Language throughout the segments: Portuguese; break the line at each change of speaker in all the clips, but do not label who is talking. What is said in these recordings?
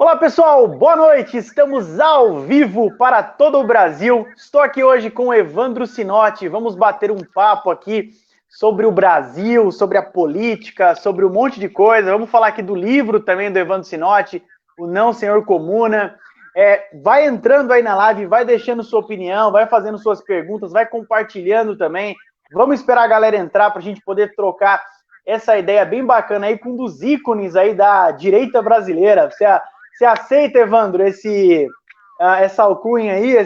Olá pessoal, boa noite, estamos ao vivo para todo o Brasil. Estou aqui hoje com o Evandro Sinotti, vamos bater um papo aqui sobre o Brasil, sobre a política, sobre um monte de coisa. Vamos falar aqui do livro também do Evandro Sinotti, O Não Senhor Comuna. Vai entrando aí na live, vai deixando sua opinião, vai fazendo suas perguntas, vai compartilhando também. Vamos esperar a galera entrar para a gente poder trocar essa ideia bem bacana aí com um dos ícones aí da direita brasileira. Você aceita, Evandro, essa alcunha aí,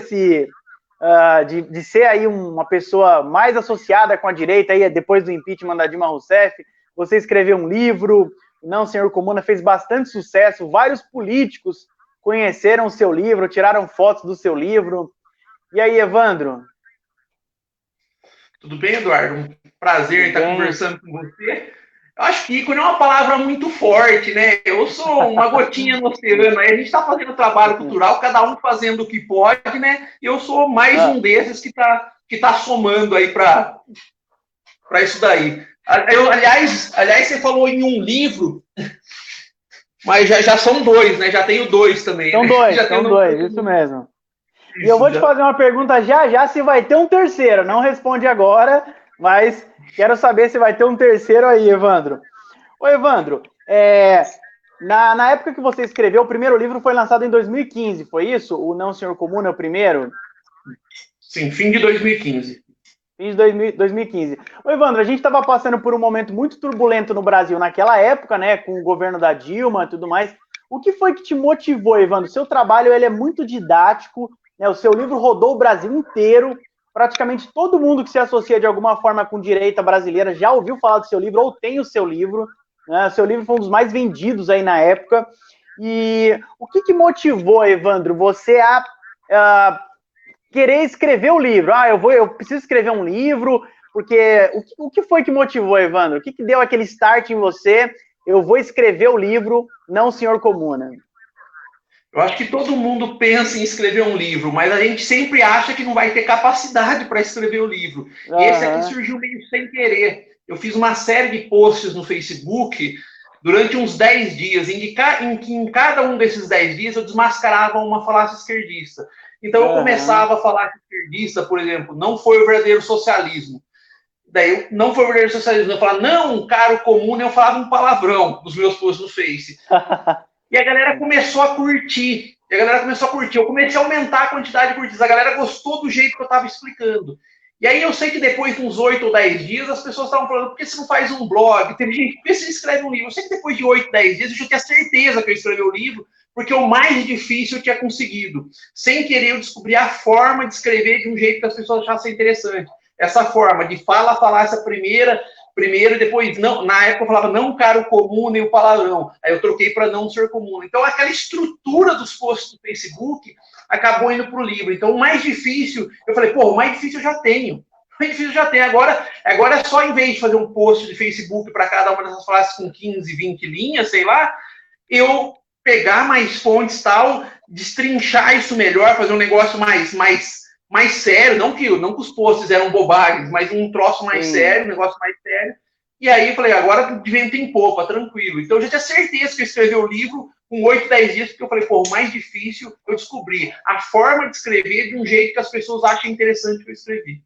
de ser aí uma pessoa mais associada com a direita aí, depois do impeachment da Dilma Rousseff? Você escreveu um livro, Não Senhor Comuna, fez bastante sucesso, vários políticos conheceram o seu livro, tiraram fotos do seu livro. E aí, Evandro?
Tudo bem, Eduardo? Um prazer estar conversando com você. Eu acho que ícone é uma palavra muito forte, né? Eu sou uma gotinha no oceano, aí a gente está fazendo trabalho cultural, cada um fazendo o que pode, né? E eu sou mais um desses que tá somando aí para isso daí. Aliás, você falou em um livro, mas já são dois, né? Já tenho dois também.
São dois, isso mesmo. E eu vou te fazer uma pergunta já se vai ter um terceiro. Não responde agora, mas quero saber se vai ter um terceiro aí, Evandro. Ô, Evandro, na época que você escreveu, o primeiro livro foi lançado em 2015, foi isso? O Não Senhor Comuna é o primeiro?
Sim, fim de 2015.
Fim de 2015. Ô, Evandro, a gente estava passando por um momento muito turbulento no Brasil naquela época, né, com o governo da Dilma e tudo mais. O que foi que te motivou, Evandro? Seu trabalho ele é muito didático, né? O seu livro rodou o Brasil inteiro. Praticamente todo mundo que se associa de alguma forma com direita brasileira já ouviu falar do seu livro ou tem o seu livro. Né? O seu livro foi um dos mais vendidos aí na época. E o que motivou, Evandro, você a querer escrever o livro? Eu preciso escrever um livro, porque o que foi que motivou, Evandro? O que deu aquele start em você? Eu vou escrever o livro Não Senhor Comuna.
Eu acho que todo mundo pensa em escrever um livro, mas a gente sempre acha que não vai ter capacidade para escrever o livro. E esse aqui surgiu meio sem querer. Eu fiz uma série de posts no Facebook durante uns 10 dias, em que em cada um desses 10 dias eu desmascarava uma falácia esquerdista. Então eu começava a falar esquerdista, por exemplo, não foi o verdadeiro socialismo. Daí não foi o verdadeiro socialismo. Eu falava, não, caro comum, eu falava um palavrão nos meus posts no Face. E a galera começou a curtir. Eu comecei a aumentar a quantidade de curtidas. A galera gostou do jeito que eu estava explicando. E aí eu sei que depois de uns 8 ou 10 dias, as pessoas estavam falando, por que você não faz um blog? Teve gente, por que você escreve um livro? Eu sei que depois de 8, 10 dias, eu já tinha certeza que eu escrevi o livro, porque o mais difícil eu tinha conseguido. Sem querer, eu descobri a forma de escrever de um jeito que as pessoas achassem interessante. Essa forma de falácia primeiro e depois, não, na época eu falava não caro comum nem o palavrão. Aí eu troquei para não ser comum. Então aquela estrutura dos posts do Facebook acabou indo para o livro. Então o mais difícil, eu falei, o mais difícil eu já tenho. Agora é só, em vez de fazer um post de Facebook para cada uma dessas falácias com 15, 20 linhas, sei lá, eu pegar mais fontes tal, destrinchar isso melhor, fazer um negócio mais sério, não que os posts eram bobagens, mas um troço mais sério, um negócio mais sério. E aí eu falei, agora de vento em popa, tranquilo. Então eu já tinha certeza que eu escrevi o livro com 8, 10 dias, porque eu falei, o mais difícil eu descobri a forma de escrever de um jeito que as pessoas achem interessante que eu escrevi.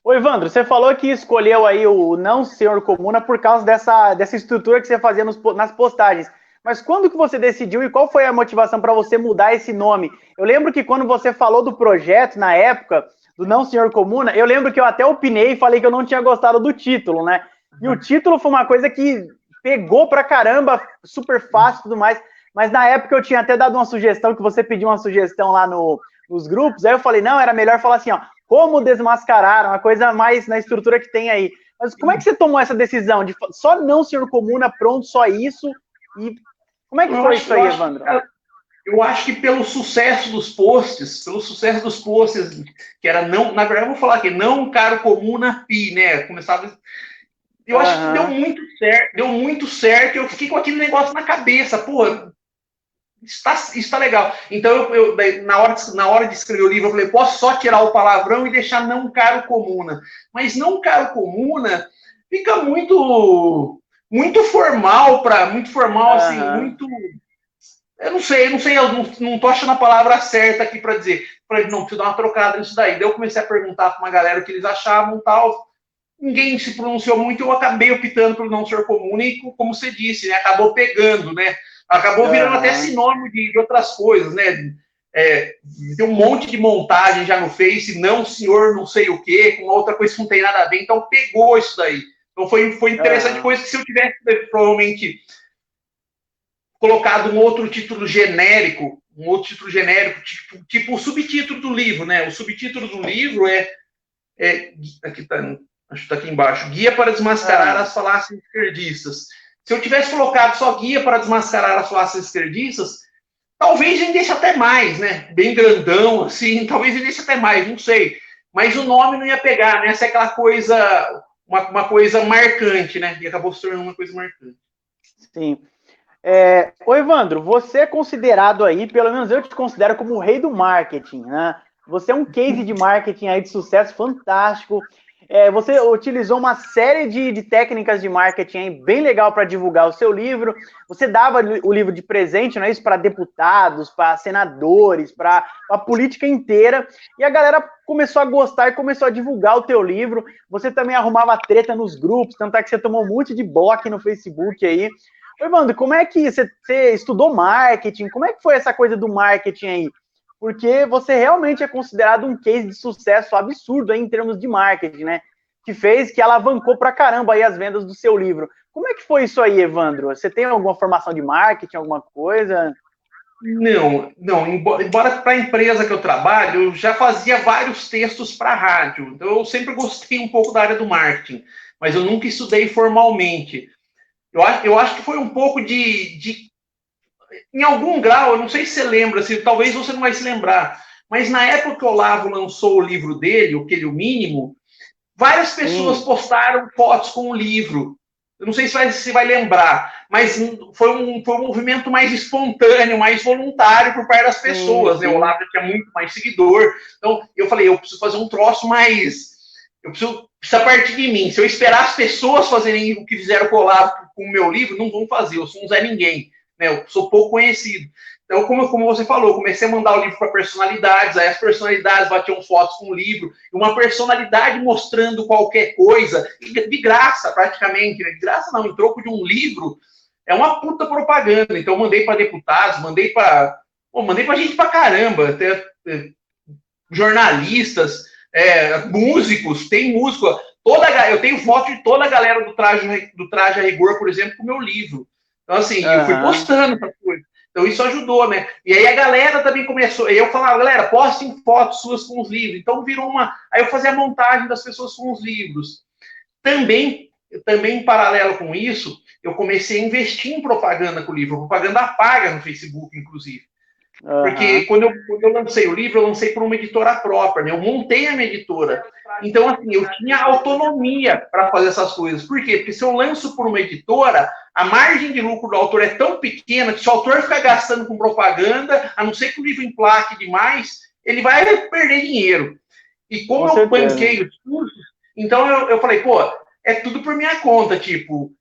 Ô, Evandro, você falou que escolheu aí o Não Senhor Comuna por causa dessa estrutura que você fazia nas postagens. Mas quando que você decidiu e qual foi a motivação para você mudar esse nome? Eu lembro que quando você falou do projeto, na época, do Não Senhor Comuna, eu lembro que eu até opinei e falei que eu não tinha gostado do título, né? E o título foi uma coisa que pegou pra caramba, super fácil e tudo mais. Mas na época eu tinha até dado uma sugestão, que você pediu uma sugestão lá nos grupos, aí eu falei, não, era melhor falar assim, ó, como desmascarar, uma coisa mais na estrutura que tem aí. Mas como é que você tomou essa decisão de só Não Senhor Comuna, pronto, só isso? E como é que foi isso aí, Evandro?
Eu acho que pelo sucesso dos posts, que era não, na verdade eu vou falar aqui, não caro comuna pi, né? Começava. Eu acho que deu muito certo, eu fiquei com aquele negócio na cabeça, está legal. Então, na hora de escrever o livro, eu falei, posso só tirar o palavrão e deixar não caro comuna. Mas não caro comuna fica muito formal, assim, muito eu não sei, eu não tô achando a palavra certa aqui para dizer. Falei, não, preciso dar uma trocada nisso daí. Daí eu comecei a perguntar para uma galera o que eles achavam e tal. Ninguém se pronunciou muito, eu acabei optando pelo não ser comum, e como você disse, né, acabou pegando, né? Acabou virando até sinônimo de outras coisas, né? Tem um monte de montagem já no Face, não senhor não sei o quê, com outra coisa que não tem nada a ver, então pegou isso daí. Então foi interessante, coisa que se eu tivesse provavelmente colocado um outro título genérico, tipo o subtítulo do livro, né? O subtítulo do livro aqui tá, acho que tá aqui embaixo, Guia para desmascarar as falácias esquerdistas. Se eu tivesse colocado só Guia para desmascarar as falácias esquerdistas, talvez vendesse até mais, né? Bem grandão, assim, talvez vendesse até mais, não sei. Mas o nome não ia pegar, né? Essa é aquela coisa, uma coisa marcante, né? E acabou se tornando uma coisa marcante.
Sim. Ô Evandro, você é considerado aí, pelo menos eu te considero como o rei do marketing, né? Você é um case de marketing aí de sucesso fantástico. Você utilizou uma série de técnicas de marketing aí bem legal para divulgar o seu livro. Você dava o livro de presente, não é isso? Para deputados, para senadores, para a política inteira. E a galera começou a gostar e começou a divulgar o teu livro. Você também arrumava treta nos grupos, tanto é que você tomou um monte de bloco no Facebook aí. Oi, Evandro, como é que você estudou marketing? Como é que foi essa coisa do marketing aí? Porque você realmente é considerado um case de sucesso absurdo aí em termos de marketing, né? Que alavancou pra caramba aí as vendas do seu livro. Como é que foi isso aí, Evandro? Você tem alguma formação de marketing, alguma coisa?
Não. Embora para a empresa que eu trabalho, eu já fazia vários textos para rádio. Então, eu sempre gostei um pouco da área do marketing, mas eu nunca estudei formalmente. Eu acho que foi um pouco em algum grau, eu não sei se você lembra, talvez você não vai se lembrar, mas na época que o Olavo lançou o livro dele, o Mínimo, várias pessoas postaram fotos com o livro. Eu não sei se você vai lembrar, mas foi um movimento mais espontâneo, mais voluntário por parte das pessoas. Né? O Olavo tinha muito mais seguidor. Então, eu falei, eu preciso fazer um troço mais... Precisa partir de mim. Se eu esperar as pessoas fazerem o que fizeram com o Olavo com o meu livro, não vão fazer. Eu sou um Zé Ninguém. Né? Eu sou pouco conhecido. Então, como você falou, comecei a mandar o livro para personalidades, aí as personalidades batiam fotos com o livro, uma personalidade mostrando qualquer coisa, de graça praticamente, né? De graça não, em troco de um livro, é uma puta propaganda. Então, mandei para deputados, mandei para gente pra caramba, até jornalistas, músicos, tem músico, eu tenho foto de toda a galera do Traje a Rigor, por exemplo, com o meu livro. Então, assim, eu fui postando essas coisas. Então, isso ajudou, né? E aí a galera também começou. Eu falava, galera, postem fotos suas com os livros. Então, virou uma... Aí eu fazia a montagem das pessoas com os livros. Também em paralelo com isso, eu comecei a investir em propaganda com o livro. Propaganda paga no Facebook, inclusive. Porque quando eu lancei o livro, eu lancei por uma editora própria, né? Eu montei a minha editora. Então, assim, eu tinha autonomia para fazer essas coisas. Por quê? Porque se eu lanço por uma editora, a margem de lucro do autor é tão pequena que se o autor ficar gastando com propaganda, a não ser que o livro emplaque demais, ele vai perder dinheiro. E como eu banquei os cursos, então eu falei, pô, é tudo por minha conta, tipo...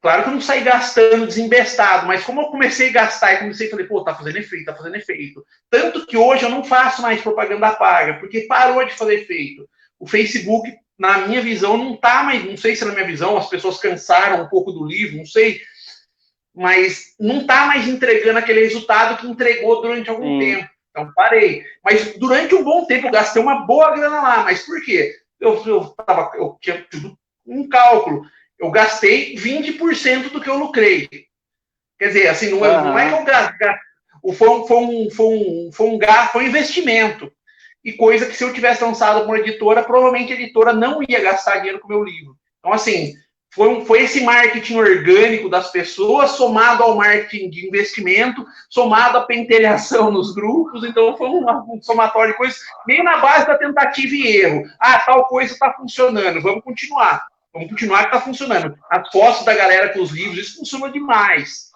Claro que eu não saí gastando desembestado, mas como eu comecei a gastar e comecei a falar, pô, tá fazendo efeito. Tanto que hoje eu não faço mais propaganda paga, porque parou de fazer efeito. O Facebook, na minha visão, não tá mais, não sei se na minha visão, as pessoas cansaram um pouco do livro, não sei, mas não tá mais entregando aquele resultado que entregou durante algum tempo. Então parei. Mas durante um bom tempo eu gastei uma boa grana lá. Mas por quê? Eu tinha tudo um cálculo. Eu gastei 20% do que eu lucrei. Quer dizer, assim, não é que eu gastei. Foi um investimento. E coisa que se eu tivesse lançado para uma editora, provavelmente a editora não ia gastar dinheiro com o meu livro. Então, assim, foi esse marketing orgânico das pessoas, somado ao marketing de investimento, somado à pentelhação nos grupos. Então, foi um somatório de coisas, meio na base da tentativa e erro. Tal coisa está funcionando, vamos continuar. Vamos continuar que está funcionando. As fotos da galera com os livros, isso funcionou demais.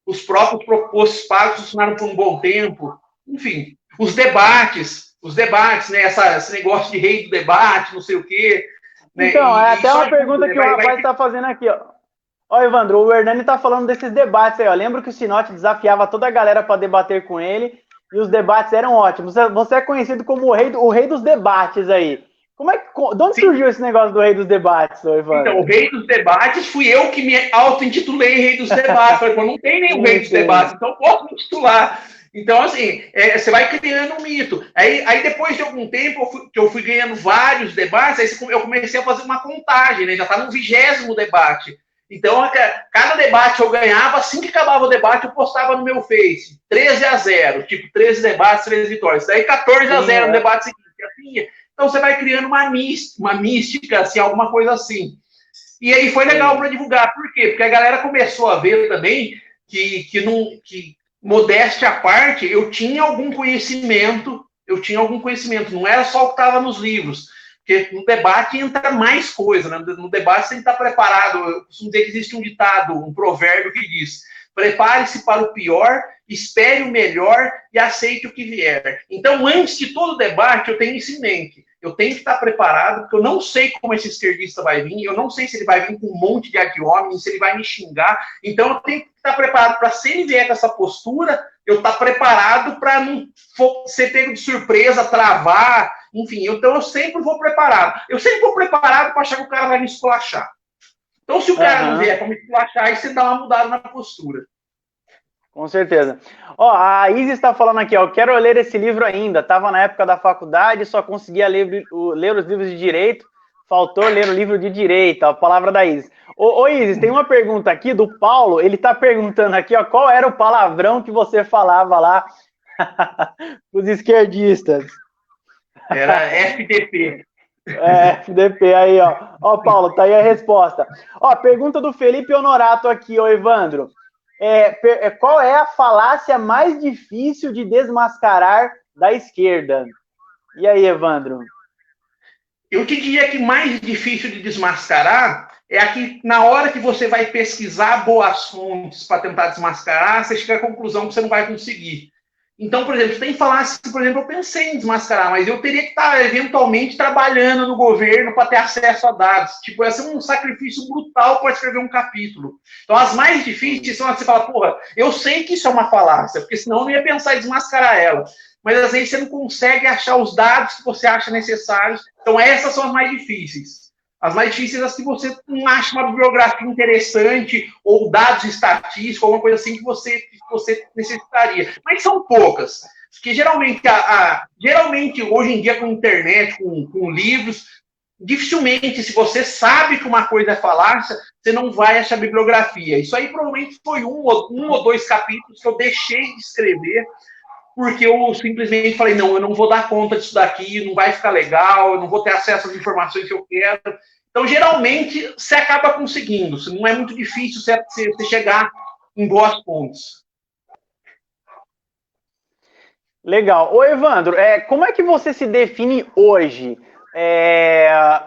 Os próprios propostos pagos funcionaram por um bom tempo. Enfim, os debates, né? Esse negócio de rei do debate, não sei o quê. Né?
Então, é até uma pergunta que o rapaz está fazendo aqui, ó. Ó, Evandro, o Hernani tá falando desses debates aí, ó. Lembro que o Sinote desafiava toda a galera para debater com ele e os debates eram ótimos. Você é conhecido como o rei dos debates aí. De onde
Sim.
surgiu esse negócio do rei dos debates, ô
Então,
Evandro?
o rei dos debates fui eu que me auto-intitulei rei dos debates. Falei, pô, não tem nenhum rei dos debates, então posso me titular. Então, assim, você vai criando um mito. Aí depois de algum tempo, eu fui ganhando vários debates, aí eu comecei a fazer uma contagem, né? Já está no 20º debate. Então, cada debate eu ganhava, assim que acabava o debate, eu postava no meu Face. 13-0, tipo, 13 debates, 13 vitórias. Daí 14-0 no debate seguinte. Assim, então você vai criando uma mística, assim, alguma coisa assim. E aí foi legal para divulgar. Por quê? Porque a galera começou a ver também que modéstia à parte, eu tinha algum conhecimento, não era só o que estava nos livros. Porque no debate entra mais coisa, né? No debate você tem que estar preparado. Eu costumo dizer que existe um ditado, um provérbio que diz: prepare-se para o pior, espere o melhor e aceite o que vier. Então, antes de todo debate, eu tenho isso em mente. Eu tenho que estar preparado, porque eu não sei como esse esquerdista vai vir, eu não sei se ele vai vir com um monte de ad hominem, se ele vai me xingar. Então, eu tenho que estar preparado para, se ele vier com essa postura, eu estar preparado para não ser pego de surpresa, travar, enfim. Então, eu sempre vou preparado. Eu sempre vou preparado para achar que o cara vai me esculachar. Então, se o cara não vier para me esculachar, aí você dá uma mudada na postura.
Com certeza. Ó, a Isis está falando aqui, ó, quero ler esse livro ainda. Estava na época da faculdade, só conseguia ler os livros de direito, faltou ler o livro de direito, a palavra da Isis. Ô Isis, tem uma pergunta aqui do Paulo, ele está perguntando aqui, ó, qual era o palavrão que você falava lá os esquerdistas?
Era FDP.
FDP aí, ó. Ó, Paulo, tá aí a resposta. Ó, pergunta do Felipe Honorato aqui, ô Evandro. Qual é a falácia mais difícil de desmascarar da esquerda? E aí, Evandro?
Eu te diria que mais difícil de desmascarar é a que, na hora que você vai pesquisar boas fontes para tentar desmascarar, você chega à conclusão que você não vai conseguir. Então, por exemplo, tem que falar assim, por exemplo, eu pensei em desmascarar, mas eu teria que estar eventualmente trabalhando no governo para ter acesso a dados. Tipo, ia ser um sacrifício brutal para escrever um capítulo. Então, as mais difíceis são as que você fala, porra, eu sei que isso é uma falácia, porque senão eu não ia pensar em desmascarar ela. Mas às vezes você não consegue achar os dados que você acha necessários. Então, essas são as mais difíceis. As mais difíceis são as que você não acha uma bibliografia interessante ou dados estatísticos, alguma coisa assim que você necessitaria. Mas são poucas. Porque geralmente, hoje em dia, com internet, com livros, dificilmente, se você sabe que uma coisa é falácia, você não vai achar bibliografia. Isso aí provavelmente foi um ou dois capítulos que eu deixei de escrever porque eu simplesmente falei, não, eu não vou dar conta disso daqui, não vai ficar legal, eu não vou ter acesso às informações que eu quero. Então, geralmente, você acaba conseguindo. Não é muito difícil você chegar em boas pontes.
Legal. Ô, Evandro, como é que você se define hoje?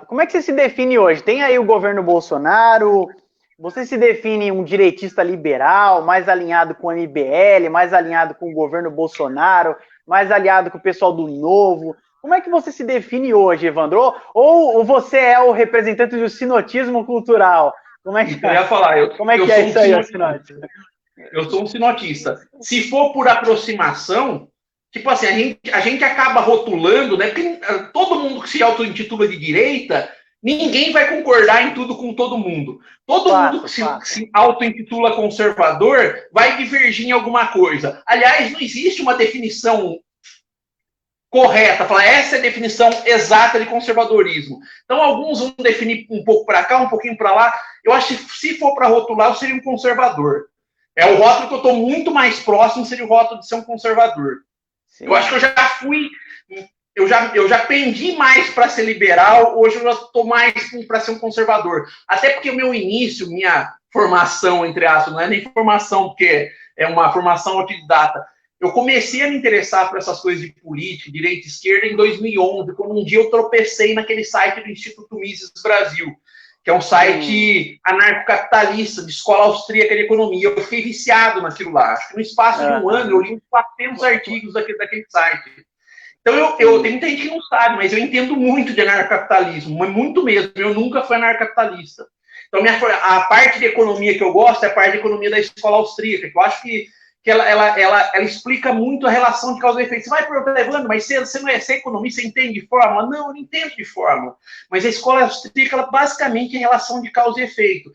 Como é que você se define hoje? Tem aí o governo Bolsonaro, você se define um direitista liberal, mais alinhado com o MBL, mais alinhado com o governo Bolsonaro, mais alinhado com o pessoal do Novo? Como é que você se define hoje, Evandro? Ou você é o representante do sinotismo cultural? Como é que,
eu ia falar,
como é, que é isso aí, Sinote?
Eu sou um sinotista. Se for por aproximação, tipo assim, a gente acaba rotulando, né? Porque todo mundo que se auto-intitula de direita, ninguém vai concordar em tudo com todo mundo. Todo mundo que se auto-intitula conservador vai divergir em alguma coisa. Aliás, não existe uma definição correta, falar essa é a definição exata de conservadorismo. Então, alguns vão definir um pouco para cá, um pouquinho para lá. Eu acho que se for para rotular, eu seria um conservador. O rótulo que eu estou muito mais próximo seria o rótulo de ser um conservador. Sim. Eu acho que eu já fui... Eu já pendi mais para ser liberal, hoje eu já estou mais para ser um conservador. Até porque o meu início, minha formação, entre aspas, não é nem formação, porque é uma formação autodidata. Eu comecei a me interessar por essas coisas de política, direita e esquerda, em 2011, quando um dia eu tropecei naquele site do Instituto Mises Brasil, que é um site anarcocapitalista, de escola austríaca de economia. Eu fiquei viciado naquilo lá. Acho que no espaço de um ano eu li uns 400 artigos daquele site. Então, tem muita gente que não sabe, mas eu entendo muito de anarcocapitalismo, mas muito mesmo. Eu nunca fui anarcocapitalista. Então, a parte de economia que eu gosto é a parte de economia da escola austríaca, que eu acho que ela explica muito a relação de causa e efeito. Você vai perguntar, Evandro, mas você não é economista, você entende de fórmula? Não, eu não entendo de fórmula. Mas a escola austríaca, ela basicamente é relação de causa e efeito.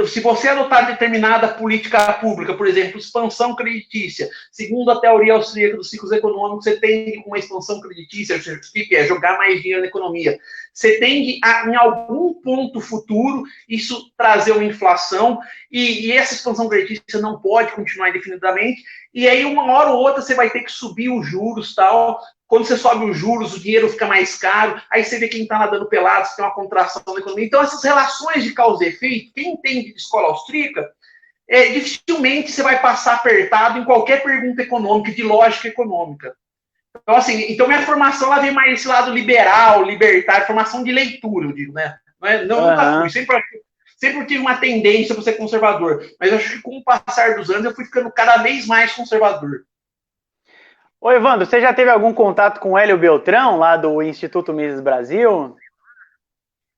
Se você adotar determinada política pública, por exemplo, expansão creditícia, segundo a teoria austríaca dos ciclos econômicos, você tende com uma expansão creditícia, o que é jogar mais dinheiro na economia. Você tende a, em algum ponto futuro, isso trazer uma inflação, e essa expansão creditícia não pode continuar indefinidamente, e aí uma hora ou outra você vai ter que subir os juros, tal. Quando você sobe os juros, o dinheiro fica mais caro, aí você vê quem está nadando pelado, você tem uma contração da economia. Então, essas relações de causa e efeito, quem entende de escola austríaca, dificilmente você vai passar apertado em qualquer pergunta econômica, de lógica econômica. Então, assim, minha formação ela vem mais esse lado liberal, libertário, formação de leitura, eu digo, né? Nunca fui, sempre tive uma tendência para ser conservador, mas eu acho que com o passar dos anos eu fui ficando cada vez mais conservador.
Ô, Evandro, você já teve algum contato com o Hélio Beltrão, lá do Instituto Mises Brasil?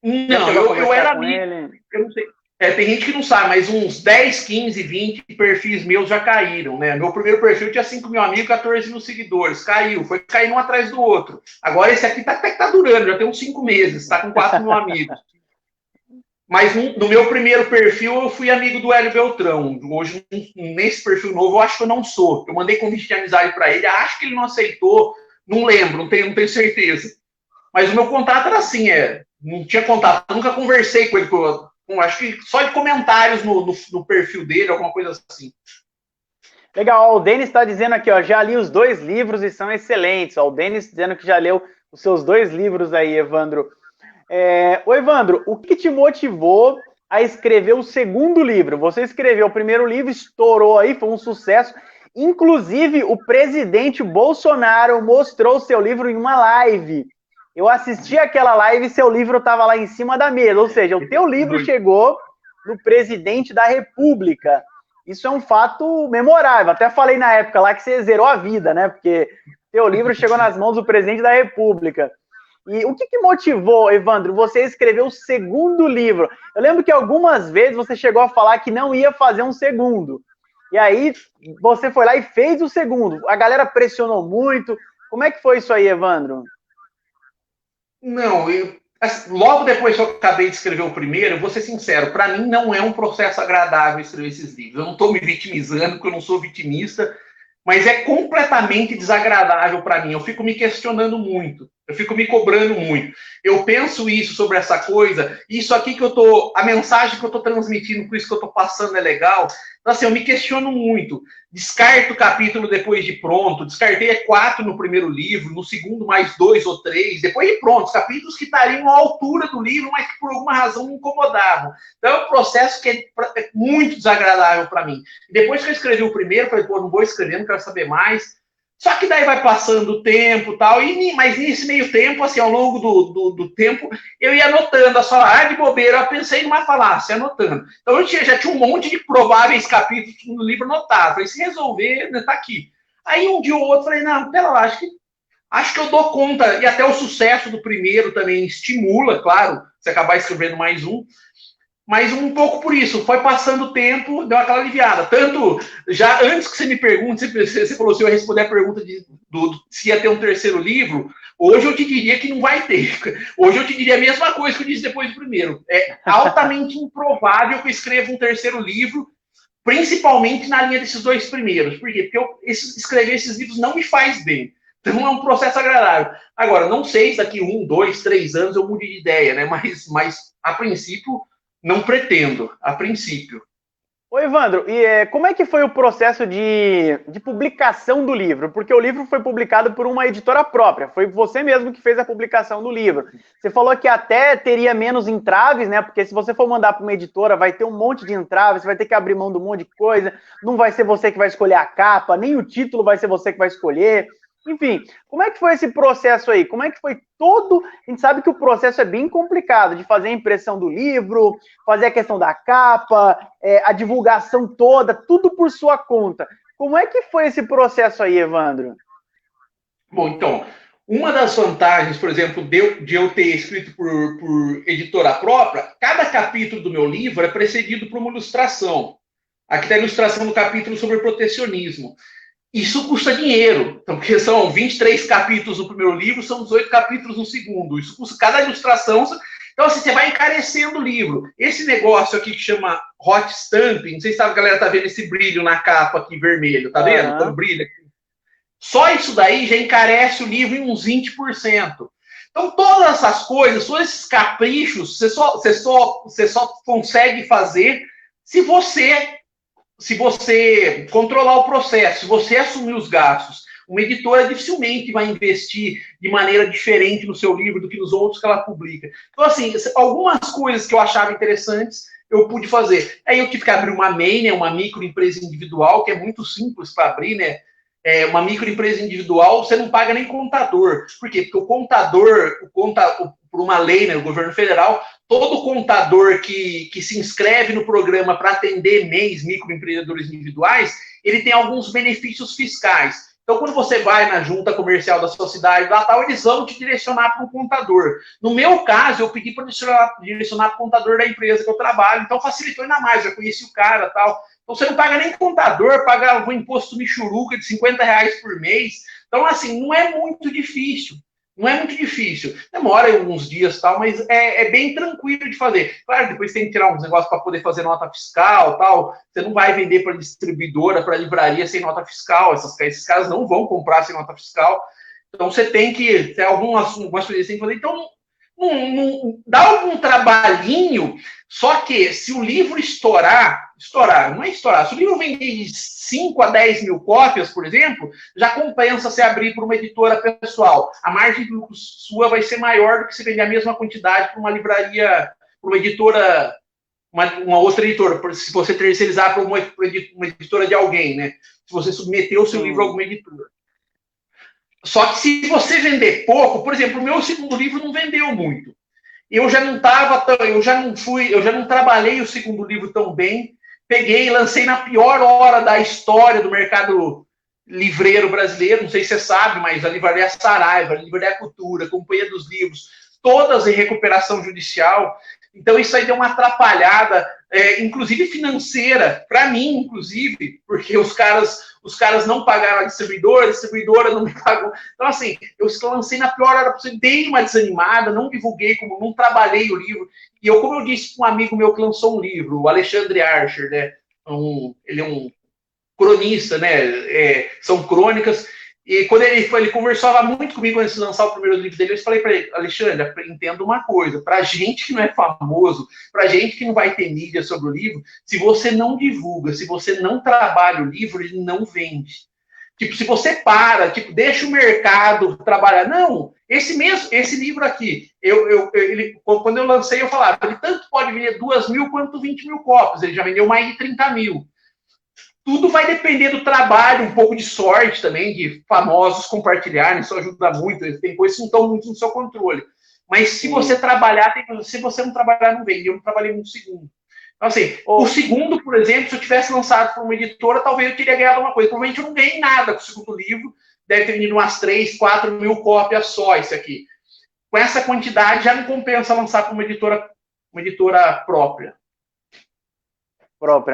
Não, eu era amigo, eu não sei. Tem gente que não sabe, mas uns 10, 15, 20 perfis meus já caíram, né? Meu primeiro perfil tinha 5 mil amigos, 14 mil seguidores. Caiu, foi caindo um atrás do outro. Agora esse aqui até que tá durando, já tem uns 5 meses, tá com 4 mil amigos. Mas no meu primeiro perfil eu fui amigo do Hélio Beltrão. Hoje, nesse perfil novo, eu acho que eu não sou. Eu mandei convite de amizade para ele, acho que ele não aceitou, não lembro, não tenho certeza. Mas o meu contato era assim, não tinha contato, eu nunca conversei com ele, acho que só de comentários no perfil dele, alguma coisa assim.
Legal, o Denis está dizendo aqui, ó, já li os 2 livros e são excelentes. Ó, o Denis dizendo que já leu os seus 2 livros aí, Evandro. Ô, Evandro, o que te motivou a escrever o segundo livro? Você escreveu o primeiro livro, estourou aí, foi um sucesso. Inclusive, o presidente Bolsonaro mostrou o seu livro em uma live. Eu assisti aquela live e seu livro estava lá em cima da mesa. Ou seja, o teu livro chegou no presidente da República. Isso é um fato memorável. Até falei na época lá que você zerou a vida, né? Porque teu livro chegou nas mãos do presidente da República. E o que motivou, Evandro, você a escrever o segundo livro? Eu lembro que algumas vezes você chegou a falar que não ia fazer um segundo. E aí você foi lá e fez o segundo. A galera pressionou muito. Como é que foi isso aí, Evandro?
Não, logo depois que eu acabei de escrever o primeiro, eu vou ser sincero, para mim não é um processo agradável escrever esses livros. Eu não estou me vitimizando, porque eu não sou vitimista, mas é completamente desagradável para mim. Eu fico me questionando muito, eu fico me cobrando muito. Eu penso isso sobre essa coisa, isso aqui que a mensagem que eu estou transmitindo com isso que eu estou passando é legal. Então, assim, eu me questiono muito. Descarto o capítulo depois de pronto, descartei 4 no primeiro livro, no segundo mais 2 ou 3, depois de pronto, os capítulos que estariam à altura do livro, mas que por alguma razão me incomodavam. Então é um processo que é muito desagradável para mim. Depois que eu escrevi o primeiro, falei, pô, não vou escrever, não quero saber mais. Só que daí vai passando o tempo e tal, mas nesse meio tempo, assim, ao longo do tempo, eu ia anotando a sua de bobeira, eu pensei numa falácia, anotando. Então eu já tinha um monte de prováveis capítulos no livro anotado. Falei, se resolver, né, tá aqui. Aí um dia ou outro, falei, não, pera lá, acho que eu dou conta, e até o sucesso do primeiro também estimula, claro, você acabar escrevendo mais um, mas um pouco por isso, foi passando o tempo, deu aquela aliviada. Tanto, já antes que você me pergunte, você falou se eu ia responder a pergunta se ia ter um terceiro livro, hoje eu te diria que não vai ter. Hoje eu te diria a mesma coisa que eu disse depois do primeiro. É altamente improvável que eu escreva um terceiro livro, principalmente na linha desses 2 primeiros. Por quê? Porque escrever esses livros não me faz bem. Então é um processo agradável. Agora, não sei se daqui 1, 2, 3 anos eu mude de ideia, né? Mas a princípio, não pretendo, a princípio.
Ô, Evandro, e como é que foi o processo de publicação do livro? Porque o livro foi publicado por uma editora própria, foi você mesmo que fez a publicação do livro. Você falou que até teria menos entraves, né? Porque se você for mandar para uma editora, vai ter um monte de entraves, você vai ter que abrir mão de um monte de coisa, não vai ser você que vai escolher a capa, nem o título vai ser você que vai escolher. Enfim, como é que foi esse processo aí? Como é que foi todo... A gente sabe que o processo é bem complicado, de fazer a impressão do livro, fazer a questão da capa, a divulgação toda, tudo por sua conta. Como é que foi esse processo aí, Evandro?
Bom, então, uma das vantagens, por exemplo, de eu ter escrito por editora própria, cada capítulo do meu livro é precedido por uma ilustração. Aqui está a ilustração do capítulo sobre protecionismo. Isso custa dinheiro, então, porque são 23 capítulos no primeiro livro, são 18 capítulos no segundo. Isso custa cada ilustração. Então, assim, você vai encarecendo o livro. Esse negócio aqui que chama hot stamping, não sei se a galera está vendo esse brilho na capa aqui vermelho, tá vendo? Quando brilha. Só isso daí já encarece o livro em uns 20%. Então, todas essas coisas, todos esses caprichos, você só consegue fazer se você controlar o processo, se você assumir os gastos. Uma editora dificilmente vai investir de maneira diferente no seu livro do que nos outros que ela publica. Então, assim, algumas coisas que eu achava interessantes, eu pude fazer. Aí eu tive que abrir uma MEI, né, uma microempresa individual, que é muito simples para abrir, né? Uma microempresa individual, você não paga nem contador. Por quê? Porque o contador, por uma lei, né, do governo federal, todo contador que se inscreve no programa para atender MEIs, microempreendedores individuais, ele tem alguns benefícios fiscais. Então, quando você vai na junta comercial da sua cidade, lá tal, eles vão te direcionar para um contador. No meu caso, eu pedi para direcionar para o contador da empresa que eu trabalho, então facilitou ainda mais, eu conheci o cara e tal. Então, você não paga nem contador, paga um imposto michuruca de R$50 por mês. Então, assim, não é muito difícil. Não é muito difícil. Demora alguns dias e tal, mas é bem tranquilo de fazer. Claro, depois tem que tirar uns negócios para poder fazer nota fiscal tal. Você não vai vender para distribuidora, para livraria sem nota fiscal. Esses caras não vão comprar sem nota fiscal. Então, você tem que ter algumas coisas assim. Então, dá algum trabalhinho, só que se o livro estourar, não é estourar, se o livro vender de 5 a 10 mil cópias, por exemplo, já compensa você abrir para uma editora pessoal. A margem de lucro sua vai ser maior do que se vender a mesma quantidade para uma livraria, para uma editora, uma outra editora, se você terceirizar para uma editora de alguém, né? Se você submeter o seu livro a alguma editora. Só que se você vender pouco, por exemplo, o meu segundo livro não vendeu muito. Eu já não trabalhei o segundo livro tão bem. Peguei e lancei na pior hora da história do mercado livreiro brasileiro. Não sei se você sabe, mas a Livraria Saraiva, a Livraria Cultura, a Companhia dos Livros, todas em recuperação judicial. Então isso aí deu uma atrapalhada, inclusive financeira, para mim, inclusive, porque os caras não pagaram a distribuidora não me pagou. Então, assim, eu lancei na pior hora possível, dei uma desanimada, não divulguei, não trabalhei o livro. E como eu disse para um amigo meu que lançou um livro, o Alexandre Archer, né? Ele é um cronista, né? São crônicas. E quando ele conversava muito comigo antes de lançar o primeiro livro dele, eu falei para ele, Alexandre, entenda uma coisa, para gente que não é famoso, para gente que não vai ter mídia sobre o livro, se você não divulga, se você não trabalha o livro, ele não vende. Tipo, se você deixa o mercado trabalhar. Não, esse livro aqui, quando eu lancei, eu falava, ele tanto pode vender 2 mil quanto 20 mil cópias, ele já vendeu mais de 30 mil. Tudo vai depender do trabalho, um pouco de sorte também, de famosos compartilharem, isso ajuda muito, tem coisas que não estão muito no seu controle. Mas se você trabalhar, se você não trabalhar, não vende. Eu não trabalhei no segundo. Então, assim, o segundo, por exemplo, se eu tivesse lançado por uma editora, talvez eu teria ganhado alguma coisa. Provavelmente eu não ganhei nada com o segundo livro, deve ter vendido umas 3, 4 mil cópias só, isso aqui. Com essa quantidade, já não compensa lançar para uma editora própria.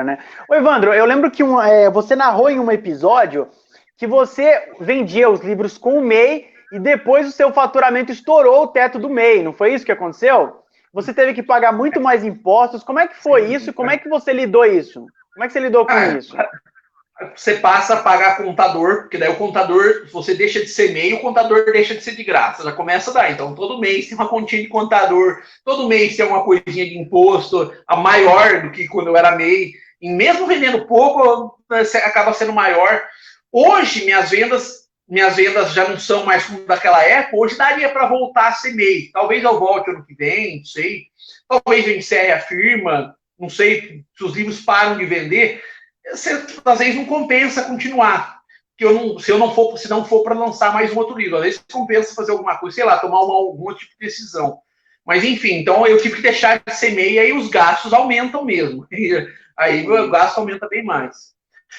Né? Ô, Evandro, eu lembro que você narrou em um episódio que você vendia os livros com o MEI e depois o seu faturamento estourou o teto do MEI, não foi isso que aconteceu? Você teve que pagar muito mais impostos. Como é que foi isso? Como é que você lidou isso? Como é que você lidou com isso?
Você passa a pagar contador, porque daí o contador, você deixa de ser MEI, o contador deixa de ser de graça, já começa daí. Então, todo mês tem uma continha de contador, todo mês tem uma coisinha de imposto, a maior do que quando eu era MEI. E mesmo vendendo pouco, acaba sendo maior. Hoje, minhas vendas já não são mais como daquela época, hoje daria para voltar a ser MEI. Talvez eu volte ano que vem, não sei. Talvez eu encerre a firma, não sei se os livros param de vender. Às vezes não compensa continuar. Se não for para lançar mais um outro livro, às vezes compensa fazer alguma coisa, sei lá, tomar algum tipo de decisão. Mas enfim, então eu tive que deixar de ser MEI e aí os gastos aumentam mesmo. Aí o gasto aumenta bem mais.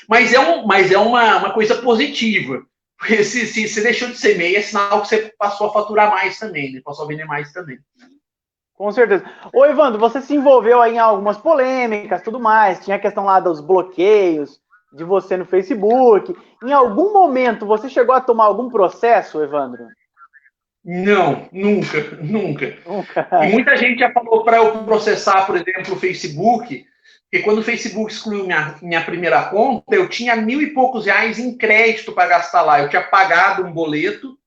Mas é uma coisa positiva, Porque se você deixou de ser MEI, é sinal que você passou a faturar mais também, né? Passou a vender mais também.
Com certeza. Ô, Evandro, você se envolveu aí em algumas polêmicas, tudo mais. Tinha a questão lá dos bloqueios de você no Facebook. Em algum momento você chegou a tomar algum processo, Evandro?
Não, nunca, nunca.
Nunca.
E muita gente já falou para eu processar, por exemplo, o Facebook, porque quando o Facebook excluiu minha primeira conta, eu tinha R$ 1.000 e poucos em crédito para gastar lá. Eu tinha pagado um boleto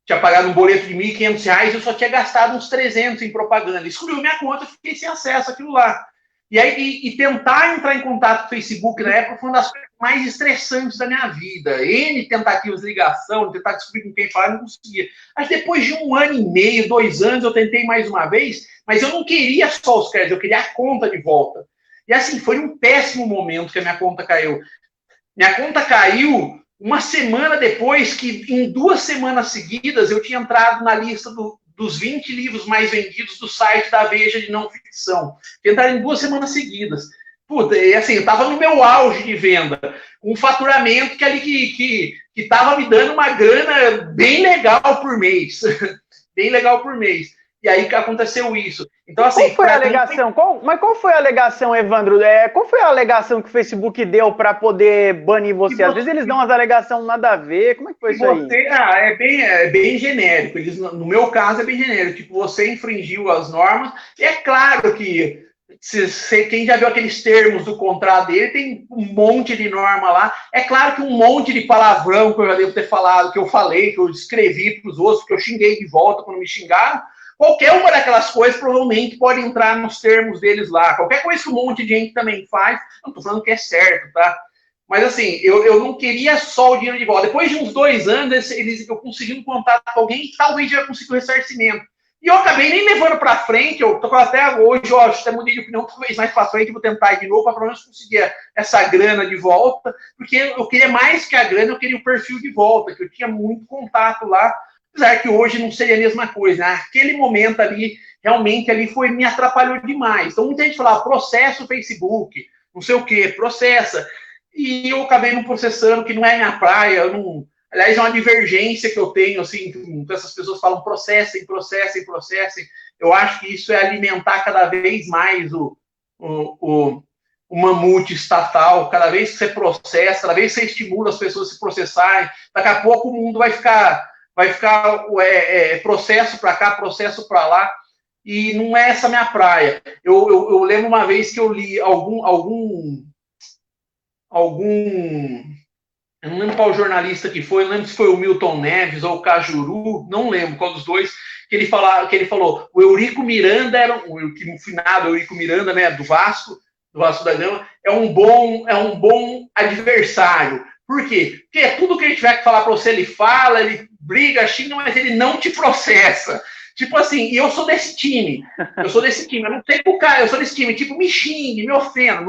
de R$ 1.500, eu só tinha gastado uns 300 em propaganda. Excluiu minha conta, eu fiquei sem acesso àquilo lá. E aí, tentar entrar em contato com o Facebook na época foi uma das coisas mais estressantes da minha vida. N tentativas de ligação, tentar descobrir com quem falar, não conseguia. Mas depois de 1 ano e meio, 2 anos, eu tentei mais uma vez, mas eu não queria só os créditos, eu queria a conta de volta. E assim, foi um péssimo momento que a minha conta caiu. Minha conta caiu uma semana depois que, em 2 semanas seguidas, eu tinha entrado na lista dos 20 livros mais vendidos do site da Veja de não ficção. Entraram em 2 semanas seguidas. Puta, e assim, eu estava no meu auge de venda, um faturamento que estava me dando uma grana bem legal por mês. Bem legal por mês. E aí que aconteceu isso. Então, assim,
qual foi a alegação? Qual foi a alegação, Evandro? Qual foi a alegação que o Facebook deu para poder banir você? Às vezes eles dão umas alegações nada a ver. Como é que foi isso aí?
É bem genérico. No meu caso, é bem genérico. Tipo, você infringiu as normas. E é claro que quem já viu aqueles termos do contrato dele, tem um monte de norma lá. É claro que um monte de palavrão que eu já devo ter falado, que eu falei, que eu escrevi para os outros, que eu xinguei de volta quando me xingaram. Qualquer uma daquelas coisas provavelmente pode entrar nos termos deles lá. Qualquer coisa que um monte de gente também faz, não estou falando que é certo, tá? Mas assim, eu não queria só o dinheiro de volta. Depois de uns 2 anos, eu consegui um contato com alguém que talvez já conseguiu ressarcimento. E eu acabei nem levando para frente, eu tô até hoje, eu até mudei de opinião, talvez mais para frente, vou tentar de novo, para pelo menos conseguir essa grana de volta, porque eu queria mais que a grana, eu queria o perfil de volta, que eu tinha muito contato lá, apesar que hoje não seria a mesma coisa. Naquele momento ali, realmente ali me atrapalhou demais. Então muita gente falava, processa o Facebook, não sei o quê, processa. E eu acabei não processando, que não é minha praia, eu não... Aliás, é uma divergência que eu tenho, assim, essas pessoas falam processem. Eu acho que isso é alimentar cada vez mais o mamute estatal. Cada vez que você processa, cada vez que você estimula as pessoas a se processarem, daqui a pouco o mundo vai ficar processo para cá, processo para lá, e não é essa minha praia. Eu lembro uma vez que eu li algum eu não lembro qual jornalista que foi, não lembro se foi o Milton Neves ou o Cajuru, não lembro qual dos dois, que ele falou, o Eurico Miranda o finado Eurico Miranda, né, do Vasco da Gama, é um bom adversário. Por quê? Porque tudo que ele tiver que falar para você, ele fala, ele briga, xinga, mas ele não te processa. Tipo assim, e eu sou desse time, eu não sei pro cara, eu sou desse time, tipo, me xingue, me ofenda.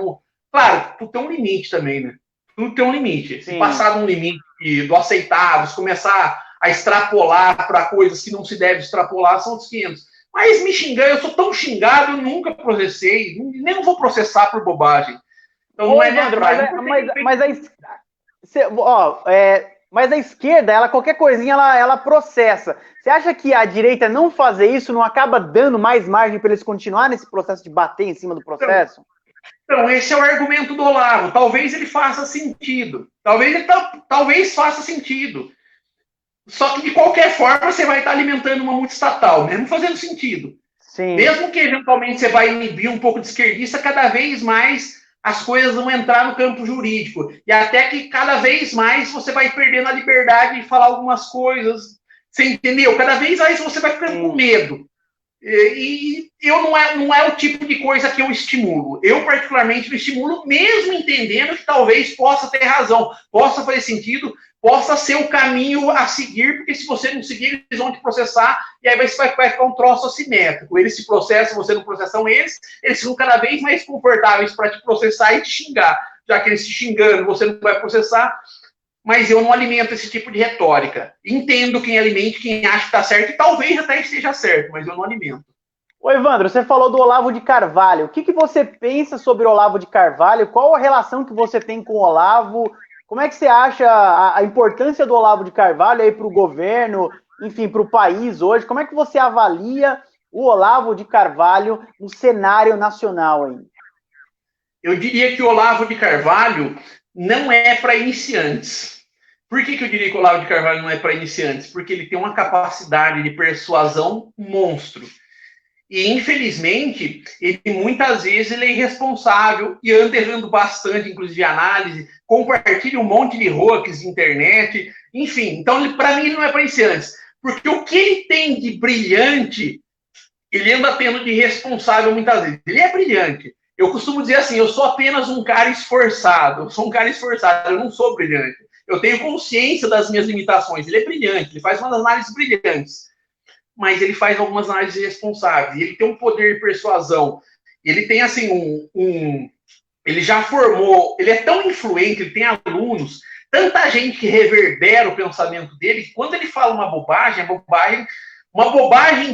Claro, tu tem um limite também, né? Tudo tem um limite. Se passar de um limite do aceitável, se começar a extrapolar para coisas que não se deve extrapolar, são os 500. Mas me xingando, eu sou tão xingado, eu nunca processei, nem vou processar por bobagem. Então não é minha praia.
Mas a esquerda, ela qualquer coisinha, ela processa. Você acha que a direita não fazer isso não acaba dando mais margem para eles continuar nesse processo de bater em cima do processo?
Então, esse é o argumento do Olavo. Talvez ele faça sentido. Talvez faça sentido. Só que, de qualquer forma, você vai estar alimentando uma multiestatal, mesmo fazendo sentido.
Sim.
Mesmo que, eventualmente, você vai inibir um pouco de esquerdista, cada vez mais as coisas vão entrar no campo jurídico. E até que, cada vez mais, você vai perdendo a liberdade de falar algumas coisas. Você entendeu? Cada vez mais você vai ficando com medo. E eu não é o tipo de coisa que eu estimulo. Eu, particularmente, não estimulo, mesmo entendendo que talvez possa ter razão, possa fazer sentido, possa ser o caminho a seguir, porque se você não seguir, eles vão te processar, e aí vai ficar um troço assimétrico. Eles se processam, você não processam eles ficam cada vez mais confortáveis para te processar e te xingar. Já que eles te xingando, você não vai processar, mas eu não alimento esse tipo de retórica. Entendo quem alimenta, quem acha que está certo, e talvez até esteja certo, mas eu não alimento.
Ô, Evandro, você falou do Olavo de Carvalho. O que você pensa sobre o Olavo de Carvalho? Qual a relação que você tem com o Olavo? Como é que você acha a importância do Olavo de Carvalho aí para o governo, enfim, para o país hoje? Como é que você avalia o Olavo de Carvalho no cenário nacional aí?
Eu diria que o Olavo de Carvalho não é para iniciantes. Por que eu diria que o Olavo de Carvalho não é para iniciantes? Porque ele tem uma capacidade de persuasão monstro. E, infelizmente, ele muitas vezes ele é irresponsável e anda errando bastante, inclusive, análise, compartilha um monte de hoax de internet, enfim. Então, para mim, ele não é para iniciantes. Porque o que ele tem de brilhante, ele anda tendo de responsável muitas vezes. Ele é brilhante. Eu costumo dizer assim, eu sou apenas um cara esforçado. Eu sou um cara esforçado, eu não sou brilhante. Eu tenho consciência das minhas limitações. Ele é brilhante, ele faz umas análises brilhantes. Mas ele faz algumas análises responsáveis. Ele tem um poder de persuasão. Ele tem, assim, ele já formou... Ele é tão influente, ele tem alunos, tanta gente que reverbera o pensamento dele, que quando ele fala uma bobagem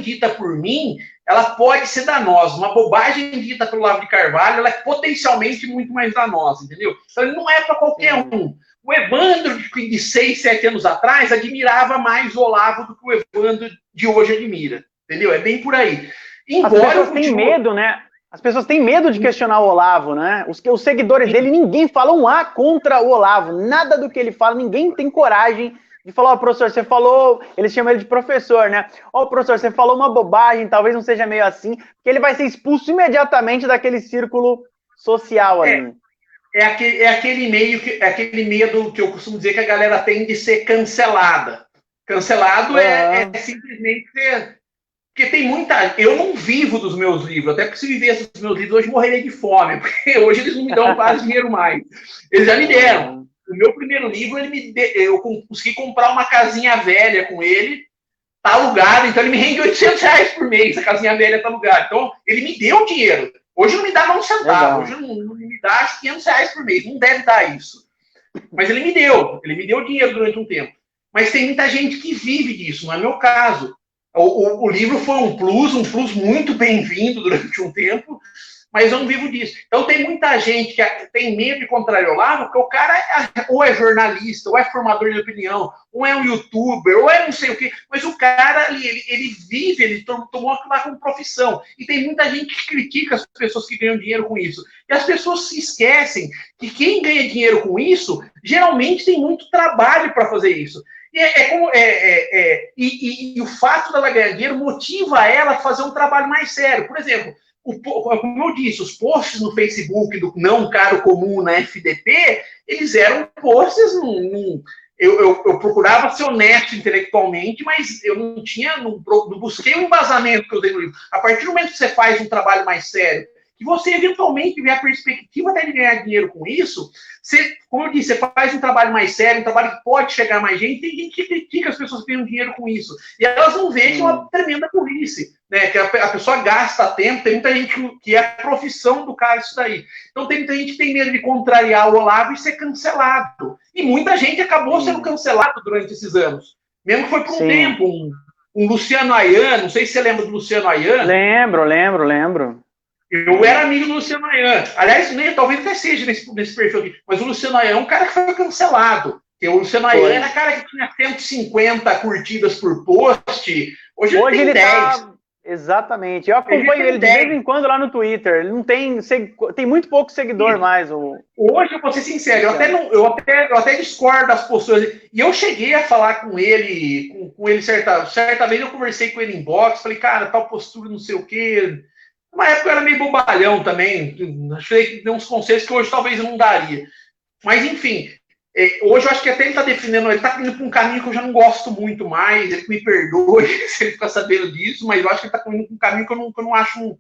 dita por mim, ela pode ser danosa. Uma bobagem dita pelo Olavo de Carvalho, ela é potencialmente muito mais danosa, entendeu? Então, ele não é para qualquer um. O Evandro, de 6, 7 anos atrás, admirava mais o Olavo do que o Evandro de hoje admira. Entendeu? É bem por aí.
Embora as pessoas têm medo, né? As pessoas têm medo de questionar o Olavo, né? Os seguidores dele, ninguém fala um A contra o Olavo. Nada do que ele fala, ninguém tem coragem de falar, professor, você falou... Eles chamam ele de professor, né? Professor, você falou uma bobagem, talvez não seja meio assim, porque ele vai ser expulso imediatamente daquele círculo social ali.
É aquele medo que eu costumo dizer que a galera tem de ser cancelada. Cancelado é simplesmente porque tem muita... Eu não vivo dos meus livros, até porque se vivesse dos meus livros, hoje morreria de fome, porque hoje eles não me dão quase dinheiro mais. Eles já me deram. O meu primeiro livro, eu consegui comprar uma casinha velha com ele, tá alugado, então ele me rende R$800 por mês, a casinha velha tá alugada. Então, ele me deu dinheiro. Hoje não me dá um centavo, hoje não me dá R$500 por mês, não deve dar isso. Mas ele me deu dinheiro durante um tempo. Mas tem muita gente que vive disso, não é meu caso. O livro foi um plus muito bem-vindo durante um tempo, mas eu não vivo disso. Então tem muita gente que tem medo de contrariar o Olavo, porque o cara ou é jornalista, ou é formador de opinião, ou é um youtuber, ou é não sei o quê, mas o cara ele vive, ele tomou aquilo lá como profissão. E tem muita gente que critica as pessoas que ganham dinheiro com isso. E as pessoas se esquecem que quem ganha dinheiro com isso, geralmente tem muito trabalho para fazer isso. E o fato dela ganhar dinheiro motiva ela a fazer um trabalho mais sério. Por exemplo, como eu disse, os posts no Facebook do Não Caro Comum na FDP, eles eram posts, eu procurava ser honesto intelectualmente, mas eu não busquei o embasamento que eu dei no livro. A partir do momento que você faz um trabalho mais sério, que você eventualmente tiver a perspectiva até de ganhar dinheiro com isso, como eu disse, você faz um trabalho mais sério, um trabalho que pode chegar a mais gente, tem gente que critica as pessoas que ganham dinheiro com isso. E elas não veem que é uma tremenda burrice, né? Que a pessoa gasta tempo, tem muita gente que é a profissão do cara isso daí. Então tem muita gente que tem medo de contrariar o Olavo e ser cancelado. E muita gente acabou sendo cancelado durante esses anos. Mesmo que foi por um tempo, um Luciano Ayan, não sei se você lembra do Luciano Ayan.
Lembro.
Eu era amigo do Luciano Ayan. Aliás, talvez até seja nesse perfil aqui. Mas o Luciano Ayan é um cara que foi cancelado. O Luciano Ayan era cara que tinha 150 curtidas por post. Hoje ele tem 10. Tá...
Exatamente. Eu acompanho ele de vez em quando lá no Twitter. Ele não tem muito pouco seguidor mais.
Hoje, eu vou ser sincero, eu até discordo das posturas. E eu cheguei a falar com ele, certa vez eu conversei com ele em box, falei, cara, tal postura, não sei o quê. Na época eu era meio bobalhão também, achei que deu uns conselhos que hoje talvez eu não daria. Mas, enfim, hoje eu acho que até ele está defendendo, ele está indo para um caminho que eu já não gosto muito mais, ele me perdoe se ele ficar sabendo disso, mas eu acho que ele está indo para um caminho que eu não acho,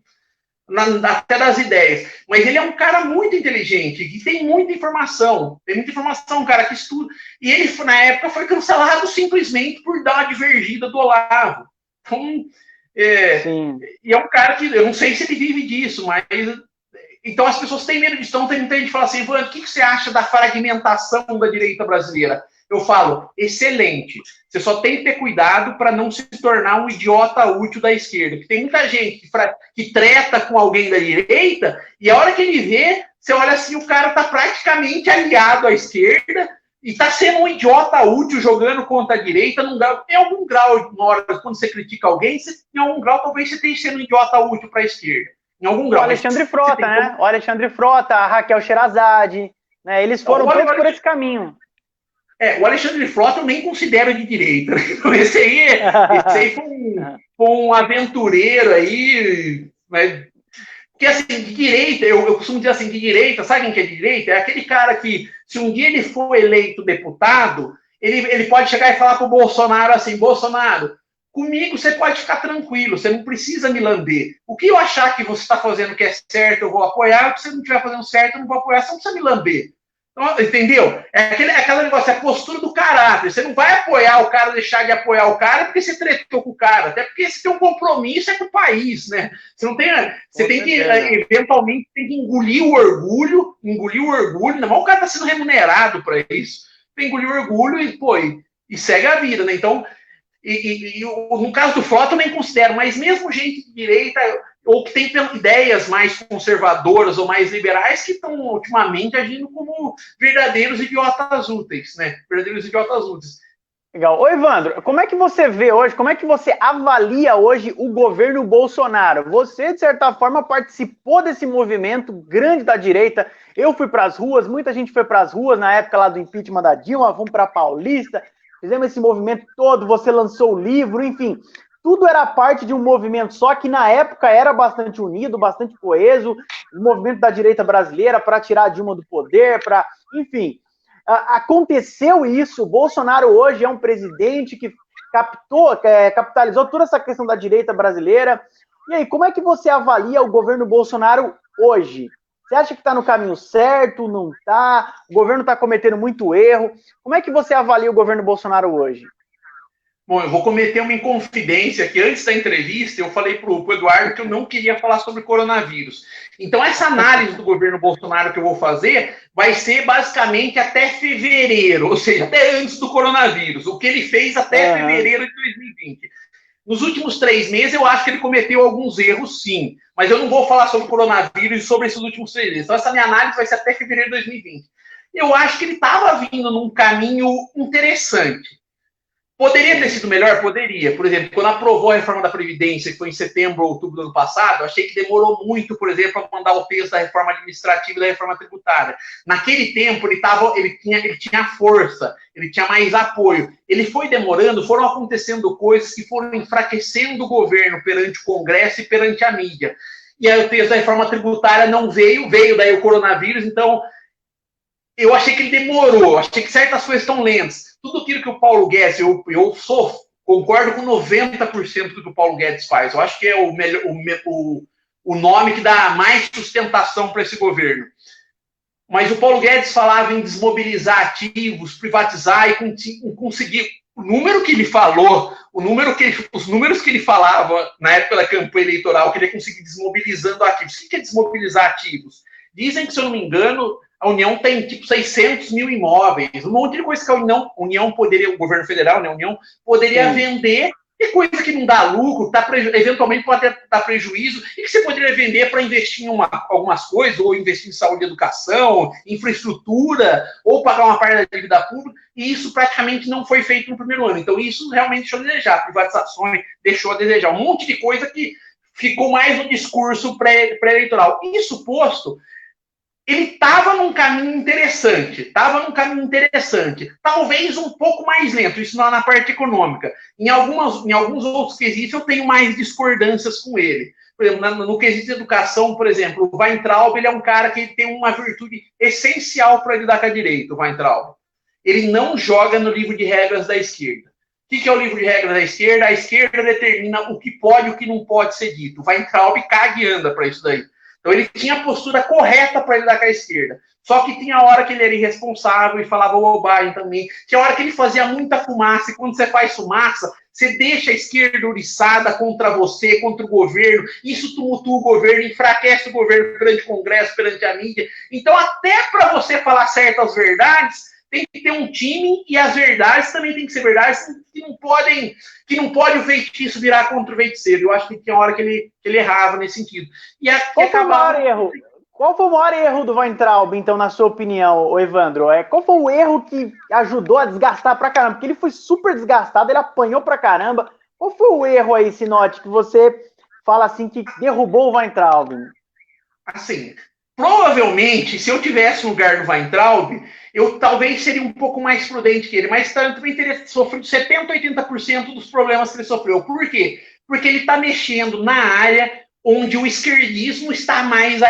até das ideias. Mas ele é um cara muito inteligente, que tem muita informação, um cara que estuda. E ele, na época, foi cancelado simplesmente por dar uma divergida do Olavo. Então... e é um cara que, eu não sei se ele vive disso, mas então as pessoas têm medo disso. Então tem muita gente que fala assim, Ivan, o que você acha da fragmentação da direita brasileira? Eu falo, excelente, você só tem que ter cuidado para não se tornar um idiota útil da esquerda, porque tem muita gente que treta com alguém da direita, e a hora que ele vê, você olha assim, o cara está praticamente aliado à esquerda, E está sendo um idiota útil jogando contra a direita, num grau, em algum grau, uma hora, quando você critica alguém, em algum grau talvez você esteja sendo um idiota útil para a esquerda. Em algum grau.
O Alexandre Frota, né? O Alexandre Frota, a Raquel Sherazade, né? Eles foram todos por esse caminho.
O Alexandre Frota eu nem considero de direita. Então, esse aí foi um aventureiro aí, né? Porque, assim, de direita, eu costumo dizer assim, de direita, sabe quem que é de direita? É aquele cara que, se um dia ele for eleito deputado, ele pode chegar e falar pro Bolsonaro assim, Bolsonaro, comigo você pode ficar tranquilo, você não precisa me lamber. O que eu achar que você está fazendo que é certo, eu vou apoiar, o que você não estiver fazendo certo, eu não vou apoiar, você não precisa me lamber. Então, entendeu? Aquele negócio, é a postura do caráter. Você não vai apoiar o cara, deixar de apoiar o cara porque você tretou com o cara, até porque você tem um compromisso com o país, né? Você não tem. Você tem que, eventualmente, tem que engolir o orgulho, ainda mais o cara está sendo remunerado para isso. Tem que engolir o orgulho e segue a vida, né? Então, no caso do Frota, eu nem considero, mas mesmo gente de direita, ou que tem ideias mais conservadoras ou mais liberais, que estão ultimamente agindo como verdadeiros idiotas úteis, né? Verdadeiros idiotas úteis.
Legal. Ô, Evandro, como é que você vê hoje, como é que você avalia hoje o governo Bolsonaro? Você, de certa forma, participou desse movimento grande da direita. Eu fui para as ruas, muita gente foi para as ruas na época lá do impeachment da Dilma, fomos para a Paulista, fizemos esse movimento todo, você lançou o livro, enfim, tudo era parte de um movimento só que na época era bastante unido, bastante coeso, o movimento da direita brasileira para tirar a Dilma do poder, enfim, aconteceu isso. O Bolsonaro hoje é um presidente que capitalizou toda essa questão da direita brasileira. E aí, como é que você avalia o governo Bolsonaro hoje? Você acha que está no caminho certo, não está? O governo está cometendo muito erro. Como é que você avalia o governo Bolsonaro hoje?
Bom, eu vou cometer uma inconfidência aqui. Antes da entrevista, eu falei para o Eduardo que eu não queria falar sobre coronavírus. Então, essa análise do governo Bolsonaro que eu vou fazer vai ser basicamente até fevereiro, ou seja, até antes do coronavírus. O que ele fez até fevereiro de 2020. Nos últimos 3 meses, eu acho que ele cometeu alguns erros, sim. Mas eu não vou falar sobre o coronavírus e sobre esses últimos 3 meses. Então, essa minha análise vai ser até fevereiro de 2020. Eu acho que ele estava vindo num caminho interessante. Poderia ter sido melhor? Poderia. Por exemplo, quando aprovou a reforma da Previdência, que foi em setembro ou outubro do ano passado, eu achei que demorou muito, por exemplo, para mandar o peso da reforma administrativa e da reforma tributária. Naquele tempo, ele tinha força, ele tinha mais apoio. Ele foi demorando, foram acontecendo coisas que foram enfraquecendo o governo perante o Congresso e perante a mídia. E aí o peso da reforma tributária não veio daí o coronavírus, então eu achei que ele demorou, achei que certas coisas estão lentas. Tudo aquilo que o Paulo Guedes, eu concordo com 90% do que o Paulo Guedes faz. Eu acho que é o nome que dá mais sustentação para esse governo. Mas o Paulo Guedes falava em desmobilizar ativos, privatizar e conseguir. O número que ele falou, os números que ele falava na época da campanha eleitoral, que ele ia conseguir desmobilizando ativos. O que é desmobilizar ativos? Dizem que, se eu não me engano, a União tem, 600 mil imóveis, um monte de coisa que a União poderia, o governo federal, né, a União, poderia vender, e coisa que não dá lucro, eventualmente pode até dar prejuízo, e que você poderia vender para investir em algumas coisas, ou investir em saúde e educação, infraestrutura, ou pagar uma parte da dívida pública, e isso praticamente não foi feito no primeiro ano. Então, isso realmente deixou a desejar. Privatizações deixou a desejar. Um monte de coisa que ficou mais no discurso pré-eleitoral. Isso posto, ele estava num caminho interessante, talvez um pouco mais lento, isso na parte econômica. Em alguns outros quesitos eu tenho mais discordâncias com ele. Por exemplo, no quesito de educação, por exemplo, o Weintraub, ele é um cara que tem uma virtude essencial para lidar com a direita, o Weintraub. Ele não joga no livro de regras da esquerda. O que é o livro de regras da esquerda? A esquerda determina o que pode e o que não pode ser dito. O Weintraub caga e anda para isso daí. Então, ele tinha a postura correta para lidar com a esquerda. Só que tinha a hora que ele era irresponsável e falava bobagem também. Tinha a hora que ele fazia muita fumaça. E quando você faz fumaça, você deixa a esquerda oriçada contra você, contra o governo. Isso tumultua o governo, enfraquece o governo perante o Congresso, perante a mídia. Então, até para você falar certas verdades, tem que ter um time, e as verdades também tem que ser verdades que não pode o feitiço virar contra o feiticeiro. Eu acho que tinha hora que ele errava nesse sentido.
Qual foi o maior erro? Qual foi o maior erro do Weintraub, então, na sua opinião, ô Evandro? Qual foi o erro que ajudou a desgastar pra caramba? Porque ele foi super desgastado, ele apanhou pra caramba. Qual foi o erro aí, Sinote, que você fala assim que derrubou o Weintraub?
Assim, provavelmente, se eu tivesse no lugar do Weintraub, eu talvez seria um pouco mais prudente que ele, mas também teria sofrido 70%, 80% dos problemas que ele sofreu. Por quê? Porque ele está mexendo na área onde o esquerdismo está mais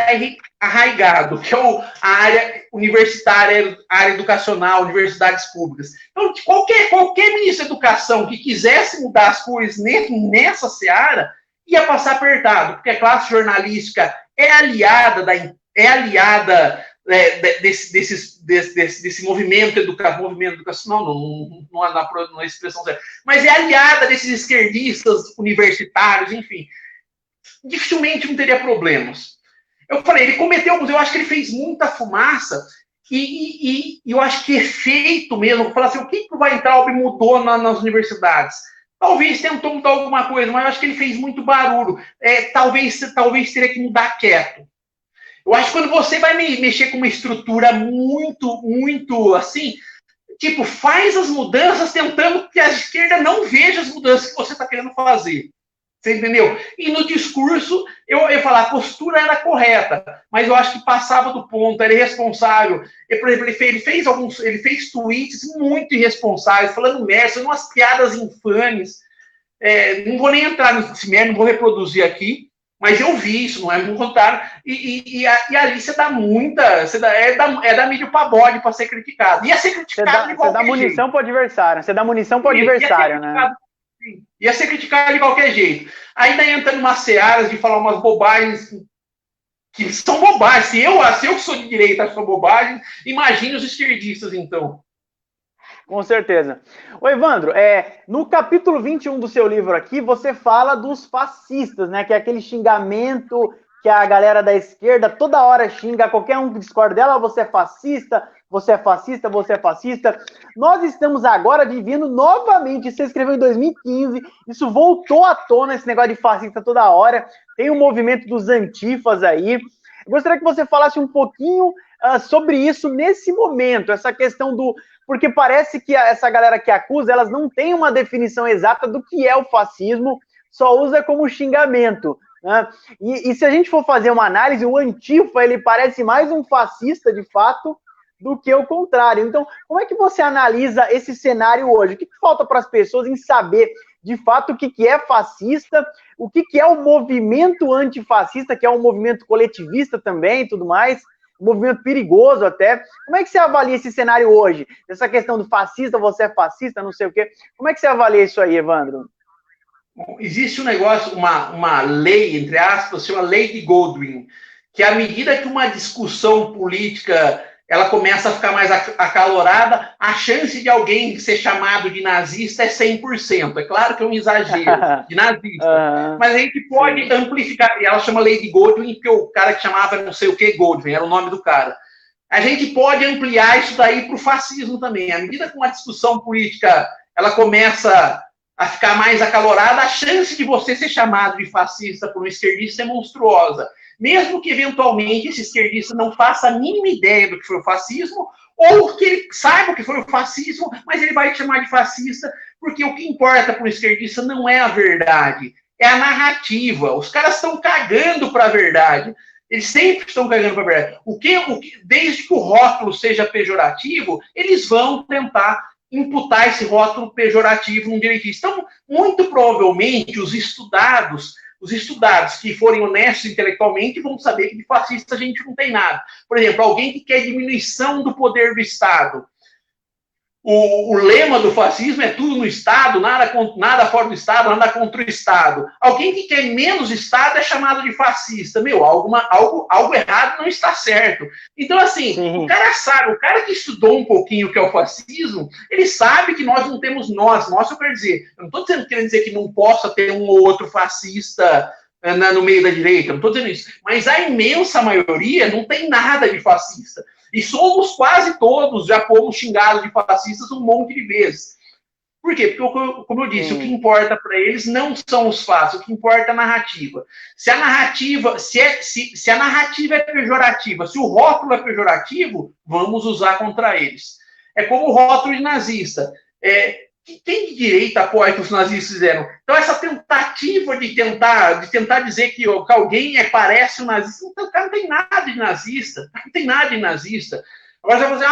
arraigado, que é a área universitária, a área educacional, universidades públicas. Então, qualquer ministro da educação que quisesse mudar as coisas nessa seara, ia passar apertado, porque a classe jornalística é aliada desse movimento educacional, não há expressão certa, mas é aliada desses esquerdistas universitários, enfim. Dificilmente não teria problemas. Eu falei, ele cometeu alguns, eu acho que ele fez muita fumaça, e eu acho que efeito mesmo, eu falo assim, o que o Weintraub mudou nas universidades? Talvez tentou mudar alguma coisa, mas eu acho que ele fez muito barulho. Talvez teria que mudar quieto. Eu acho que quando você vai mexer com uma estrutura muito assim, tipo, faz as mudanças tentando que a esquerda não veja as mudanças que você está querendo fazer. Você entendeu? E no discurso, eu ia falar, a postura era correta, mas eu acho que passava do ponto, era irresponsável. Por exemplo, ele fez tweets muito irresponsáveis, falando merda, fazendo umas piadas infames. Não vou nem entrar nesse merda, não vou reproduzir aqui, mas eu vi isso, não é? Me contaram. E ali você dá muita. É da mídia pra bode pra ser criticado. Ia ser criticado de qualquer jeito. Você dá
munição pro adversário. Você dá munição pro adversário, né?
Ia ser criticado de qualquer jeito. Ainda entra numa seara de falar umas bobagens que são bobagens. Se eu que sou de direita acho que são bobagens, imagine os esquerdistas, então.
Com certeza. Ô, Evandro, no capítulo 21 do seu livro aqui, você fala dos fascistas, né? Que é aquele xingamento que a galera da esquerda toda hora xinga, qualquer um que discorda dela, você é fascista, você é fascista, você é fascista. Nós estamos agora vivendo novamente, você escreveu em 2015, isso voltou à tona, esse negócio de fascista toda hora, tem um movimento dos antifas aí. Eu gostaria que você falasse um pouquinho sobre isso nesse momento, essa questão do... Porque parece que essa galera que acusa, elas não têm uma definição exata do que é o fascismo, só usa como xingamento, né? E se a gente for fazer uma análise, o Antifa, ele parece mais um fascista, de fato, do que o contrário. Então, como é que você analisa esse cenário hoje? O que falta para as pessoas em saber, de fato, o que é fascista, o que é o movimento antifascista, que é um movimento coletivista também e tudo mais, um movimento perigoso até. Como é que você avalia esse cenário hoje? Essa questão do fascista, você é fascista, não sei o quê. Como é que você avalia isso aí, Evandro?
Bom, existe um negócio, uma lei, entre aspas, chama Lei de Goldwyn, que à medida que uma discussão política ela começa a ficar mais acalorada, a chance de alguém ser chamado de nazista é 100%. É claro que é um exagero de nazista, mas a gente pode amplificar. E ela chama Lei de Goldwyn, porque o cara que chamava não sei o que Goldwyn, era o nome do cara. A gente pode ampliar isso daí para o fascismo também. À medida que uma discussão política ela começa a ficar mais acalorada, a chance de você ser chamado de fascista por um esquerdista é monstruosa. Mesmo que, eventualmente, esse esquerdista não faça a mínima ideia do que foi o fascismo, ou que ele saiba o que foi o fascismo, mas ele vai te chamar de fascista, porque o que importa para o esquerdista não é a verdade, é a narrativa. Os caras estão cagando para a verdade. Eles sempre estão cagando para a verdade. Desde que o rótulo seja pejorativo, eles vão tentar imputar esse rótulo pejorativo num direitista. Então, muito provavelmente, os estudados que forem honestos intelectualmente vão saber que de fascista a gente não tem nada. Por exemplo, alguém que quer diminuição do poder do Estado. O lema do fascismo é tudo no Estado, nada fora do Estado, nada contra o Estado. Alguém que quer menos Estado é chamado de fascista. Algo errado não está certo. Então, assim, o cara sabe, o cara que estudou um pouquinho o que é o fascismo, ele sabe que nós não temos nós eu quero dizer, eu não estou querendo dizer que não possa ter um ou outro fascista no meio da direita, não estou dizendo isso, mas a imensa maioria não tem nada de fascista. E somos quase todos, já fomos xingados de fascistas um monte de vezes. Por quê? Porque, como eu disse, o que importa para eles não são os fatos, o que importa é a narrativa. Se a narrativa, se a narrativa é pejorativa, se o rótulo é pejorativo, vamos usar contra eles. É como o rótulo de nazista. Quem de direita apoia o que os nazistas fizeram? Então, essa tentativa de tentar dizer que alguém parece um nazista, o cara não tem nada de nazista. Não tem nada de nazista. Agora você vai dizer,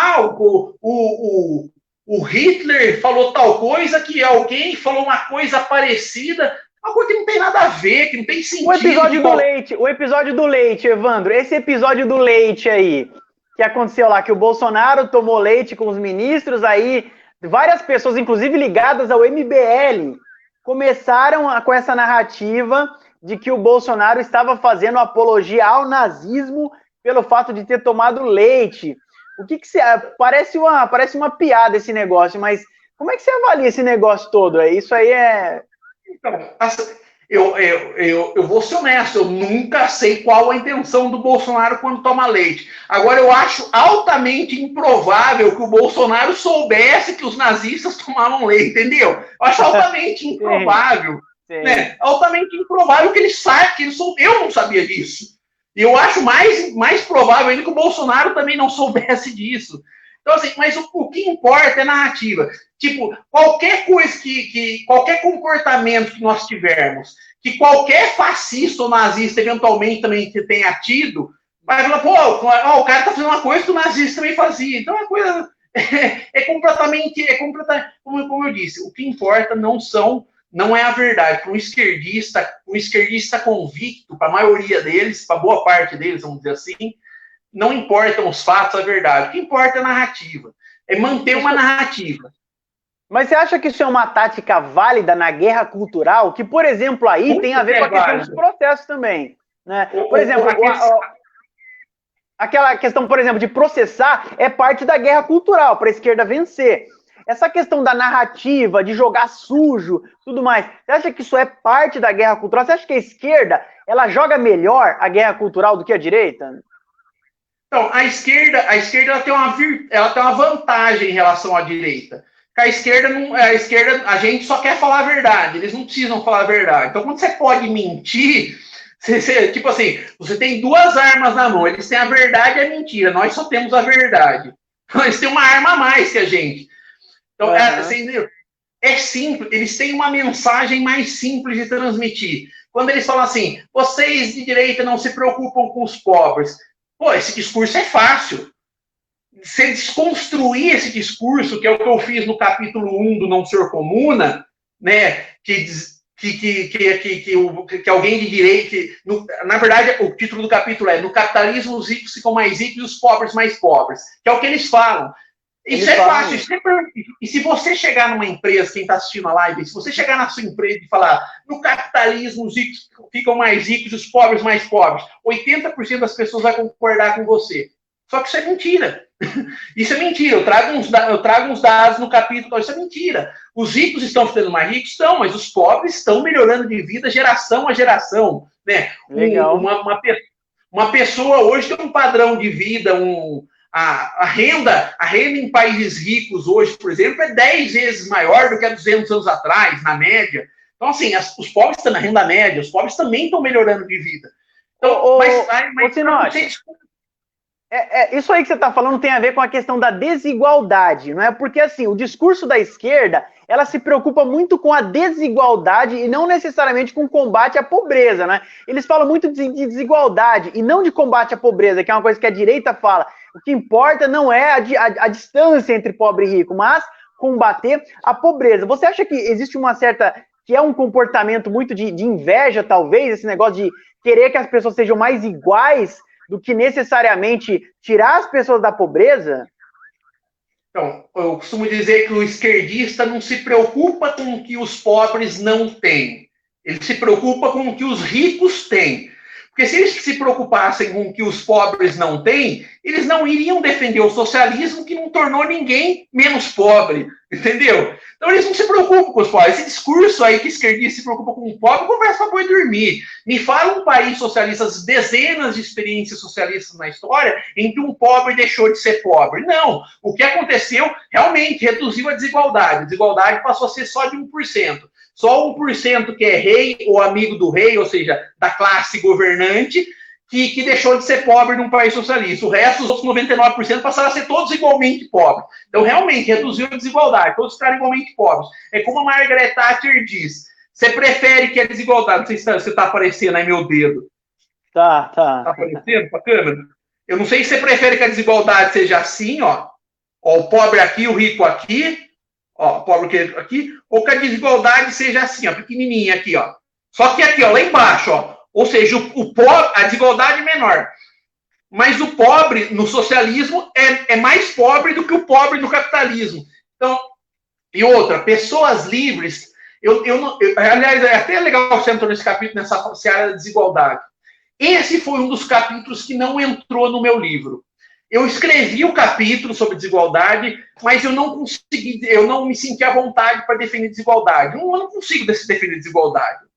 o Hitler falou tal coisa, que alguém falou uma coisa parecida, uma coisa que não tem nada a ver, que não tem sentido.
O episódio do leite, Evandro, esse episódio do leite aí, que aconteceu lá, que o Bolsonaro tomou leite com os ministros, aí várias pessoas, inclusive ligadas ao MBL, começaram com essa narrativa de que o Bolsonaro estava fazendo apologia ao nazismo pelo fato de ter tomado leite. O que você... Parece uma piada esse negócio, mas como é que você avalia esse negócio todo? Isso aí é...
Então, eu vou ser honesto, eu nunca sei qual a intenção do Bolsonaro quando toma leite. Agora, eu acho altamente improvável que o Bolsonaro soubesse que os nazistas tomavam leite, entendeu? Eu acho altamente improvável. Sim. Né? Altamente improvável que ele saiba, que eu não sabia disso. E eu acho mais provável ainda que o Bolsonaro também não soubesse disso. Então, assim, mas o que importa é narrativa. Tipo, qualquer coisa qualquer comportamento que nós tivermos, que qualquer fascista ou nazista eventualmente também que tenha tido, vai falar, o cara tá fazendo uma coisa que o nazista também fazia. Então, a coisa completamente, como eu disse, o que importa não é a verdade. Para um esquerdista convicto, para a maioria deles, para boa parte deles, vamos dizer assim, não importam os fatos, a verdade. O que importa é a narrativa. É manter uma narrativa.
Mas você acha que isso é uma tática válida na guerra cultural? Que, por exemplo, aí muito tem a ver com a questão dos processos também. Né? Por exemplo, aquela questão, por exemplo, de processar é parte da guerra cultural, para a esquerda vencer. Essa questão da narrativa, de jogar sujo, tudo mais, você acha que isso é parte da guerra cultural? Você acha que a esquerda ela joga melhor a guerra cultural do que a direita?
Então, a esquerda ela tem uma vantagem em relação à direita. A esquerda, a gente só quer falar a verdade, eles não precisam falar a verdade. Então, quando você pode mentir, tipo assim, você tem duas armas na mão, eles têm a verdade e a mentira, nós só temos a verdade. Eles têm uma arma a mais que a gente. Então, é simples, eles têm uma mensagem mais simples de transmitir. Quando eles falam assim, vocês de direita não se preocupam com os pobres. Pô, esse discurso é fácil. Você desconstruir esse discurso, que é o que eu fiz no capítulo 1 do Não Ser Comuna, né, que alguém de direita... na verdade, o título do capítulo é No capitalismo, os ricos ficam mais ricos e os pobres mais pobres. Que é o que eles falam. Isso é fácil. E se você chegar numa empresa, quem está assistindo a live, se você chegar na sua empresa e falar no capitalismo, os ricos ficam mais ricos e os pobres mais pobres, 80% das pessoas vão concordar com você. Só que isso é mentira. Isso é mentira. Eu trago uns dados no capítulo, isso é mentira. Os ricos estão ficando mais ricos? Estão, mas os pobres estão melhorando de vida geração a geração. Né?
Legal.
Uma pessoa hoje tem um padrão de vida, a renda em países ricos hoje, por exemplo, é 10 vezes maior do que há 200 anos atrás, na média. Então, assim, os pobres estão na renda média, os pobres também estão melhorando de vida. Então,
isso aí que você está falando tem a ver com a questão da desigualdade, não é? Porque, assim, o discurso da esquerda, ela se preocupa muito com a desigualdade e não necessariamente com o combate à pobreza, né? Eles falam muito de desigualdade e não de combate à pobreza, que é uma coisa que a direita fala. O que importa não é a distância entre pobre e rico, mas combater a pobreza. Você acha que existe uma certa... que é um comportamento muito de inveja, talvez, esse negócio de querer que as pessoas sejam mais iguais do que necessariamente tirar as pessoas da pobreza?
Então, eu costumo dizer que o esquerdista não se preocupa com o que os pobres não têm. Ele se preocupa com o que os ricos têm. Porque se eles se preocupassem com o que os pobres não têm, eles não iriam defender o socialismo, que não tornou ninguém menos pobre, entendeu? Então eles não se preocupam com os pobres. Esse discurso aí que esquerdista se preocupa com o pobre, conversa para boi dormir. Me fala um país socialista, dezenas de experiências socialistas na história, em que um pobre deixou de ser pobre. Não. O que aconteceu realmente reduziu a desigualdade. A desigualdade passou a ser só de 1%. Só 1% que é rei ou amigo do rei, ou seja, da classe governante, que deixou de ser pobre num país socialista. O resto, os outros 99%, passaram a ser todos igualmente pobres. Então, realmente, reduziu a desigualdade. Todos ficaram igualmente pobres. É como a Margaret Thatcher diz. Você prefere que a desigualdade... Não sei se você está aparecendo aí, meu dedo.
Tá.
Está aparecendo para a câmera? Eu não sei se você prefere que a desigualdade seja assim, ó. O pobre aqui, o rico aqui. Ó, o pobre aqui. Ou que a desigualdade seja assim, ó, pequenininha aqui, ó. Só que aqui, ó, lá embaixo, ó. Ou seja, o pobre, a desigualdade é menor. Mas o pobre no socialismo é mais pobre do que o pobre no capitalismo. Então, e outra, pessoas livres. Aliás, é até legal você entrar nesse capítulo, nessa seara da desigualdade. Esse foi um dos capítulos que não entrou no meu livro. Eu escrevi o capítulo sobre desigualdade, mas eu não consegui, eu não me senti à vontade para defender desigualdade. Eu não consigo defender desigualdade.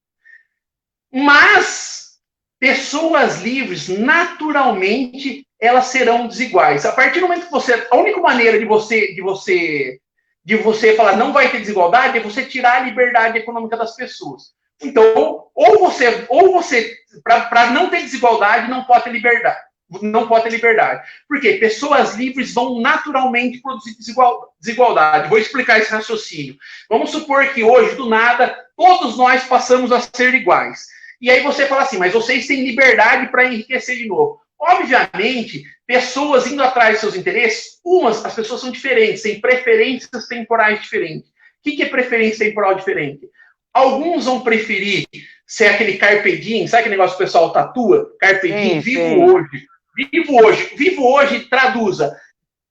Mas pessoas livres, naturalmente, elas serão desiguais. A partir do momento que você... A única maneira de você falar não vai ter desigualdade é você tirar a liberdade econômica das pessoas. Então, ou você para não ter desigualdade, não pode ter liberdade. Não pode ter liberdade. Porque pessoas livres vão naturalmente produzir desigualdade. Vou explicar esse raciocínio. Vamos supor que hoje, do nada, todos nós passamos a ser iguais. E aí você fala assim, mas vocês têm liberdade para enriquecer de novo. Obviamente, pessoas indo atrás de seus interesses, as pessoas são diferentes, têm preferências temporais diferentes. O que é preferência temporal diferente? Alguns vão preferir ser aquele carpe diem, sabe aquele negócio que o pessoal tatua? Carpe diem, vivo hoje, traduza.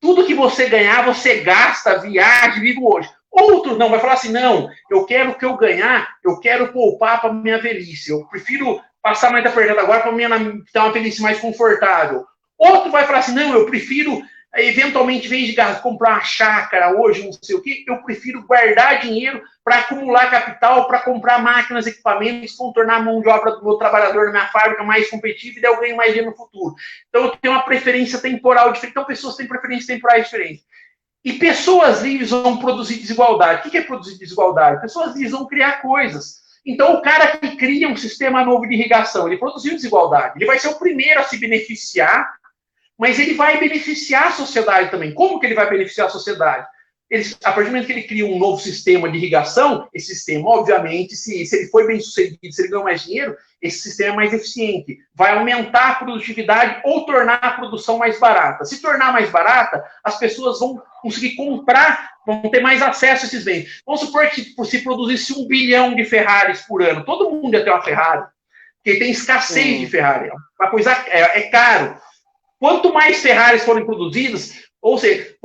Tudo que você ganhar, você gasta, viaja, vive hoje. Outro não, vai falar assim, não, eu quero que eu ganhar, eu quero poupar para minha velhice. Eu prefiro passar mais apertado agora para ter uma velhice mais confortável. Outro vai falar assim, não, eu prefiro, eventualmente, em vez de comprar uma chácara hoje, não sei o quê, eu prefiro guardar dinheiro para acumular capital, para comprar máquinas, equipamentos, tornar a mão de obra do meu trabalhador na minha fábrica mais competitiva e daí eu ganho mais dinheiro no futuro. Então, eu tenho uma preferência temporal diferente. Então, pessoas têm preferências temporais diferentes. E pessoas livres vão produzir desigualdade. O que é produzir desigualdade? Pessoas livres vão criar coisas. Então, o cara que cria um sistema novo de irrigação, ele produziu desigualdade. Ele vai ser o primeiro a se beneficiar, mas ele vai beneficiar a sociedade também. Como que ele vai beneficiar a sociedade? A partir do momento que ele cria um novo sistema de irrigação, esse sistema, obviamente, se ele for bem sucedido, se ele ganhar mais dinheiro, esse sistema é mais eficiente. Vai aumentar a produtividade ou tornar a produção mais barata. Se tornar mais barata, as pessoas vão conseguir comprar, vão ter mais acesso a esses bens. Vamos supor que se produzisse 1 bilhão de Ferraris por ano, todo mundo ia ter uma Ferrari, porque tem escassez de Ferrari. Uma coisa é caro. Quanto mais Ferraris forem produzidas, ou seja,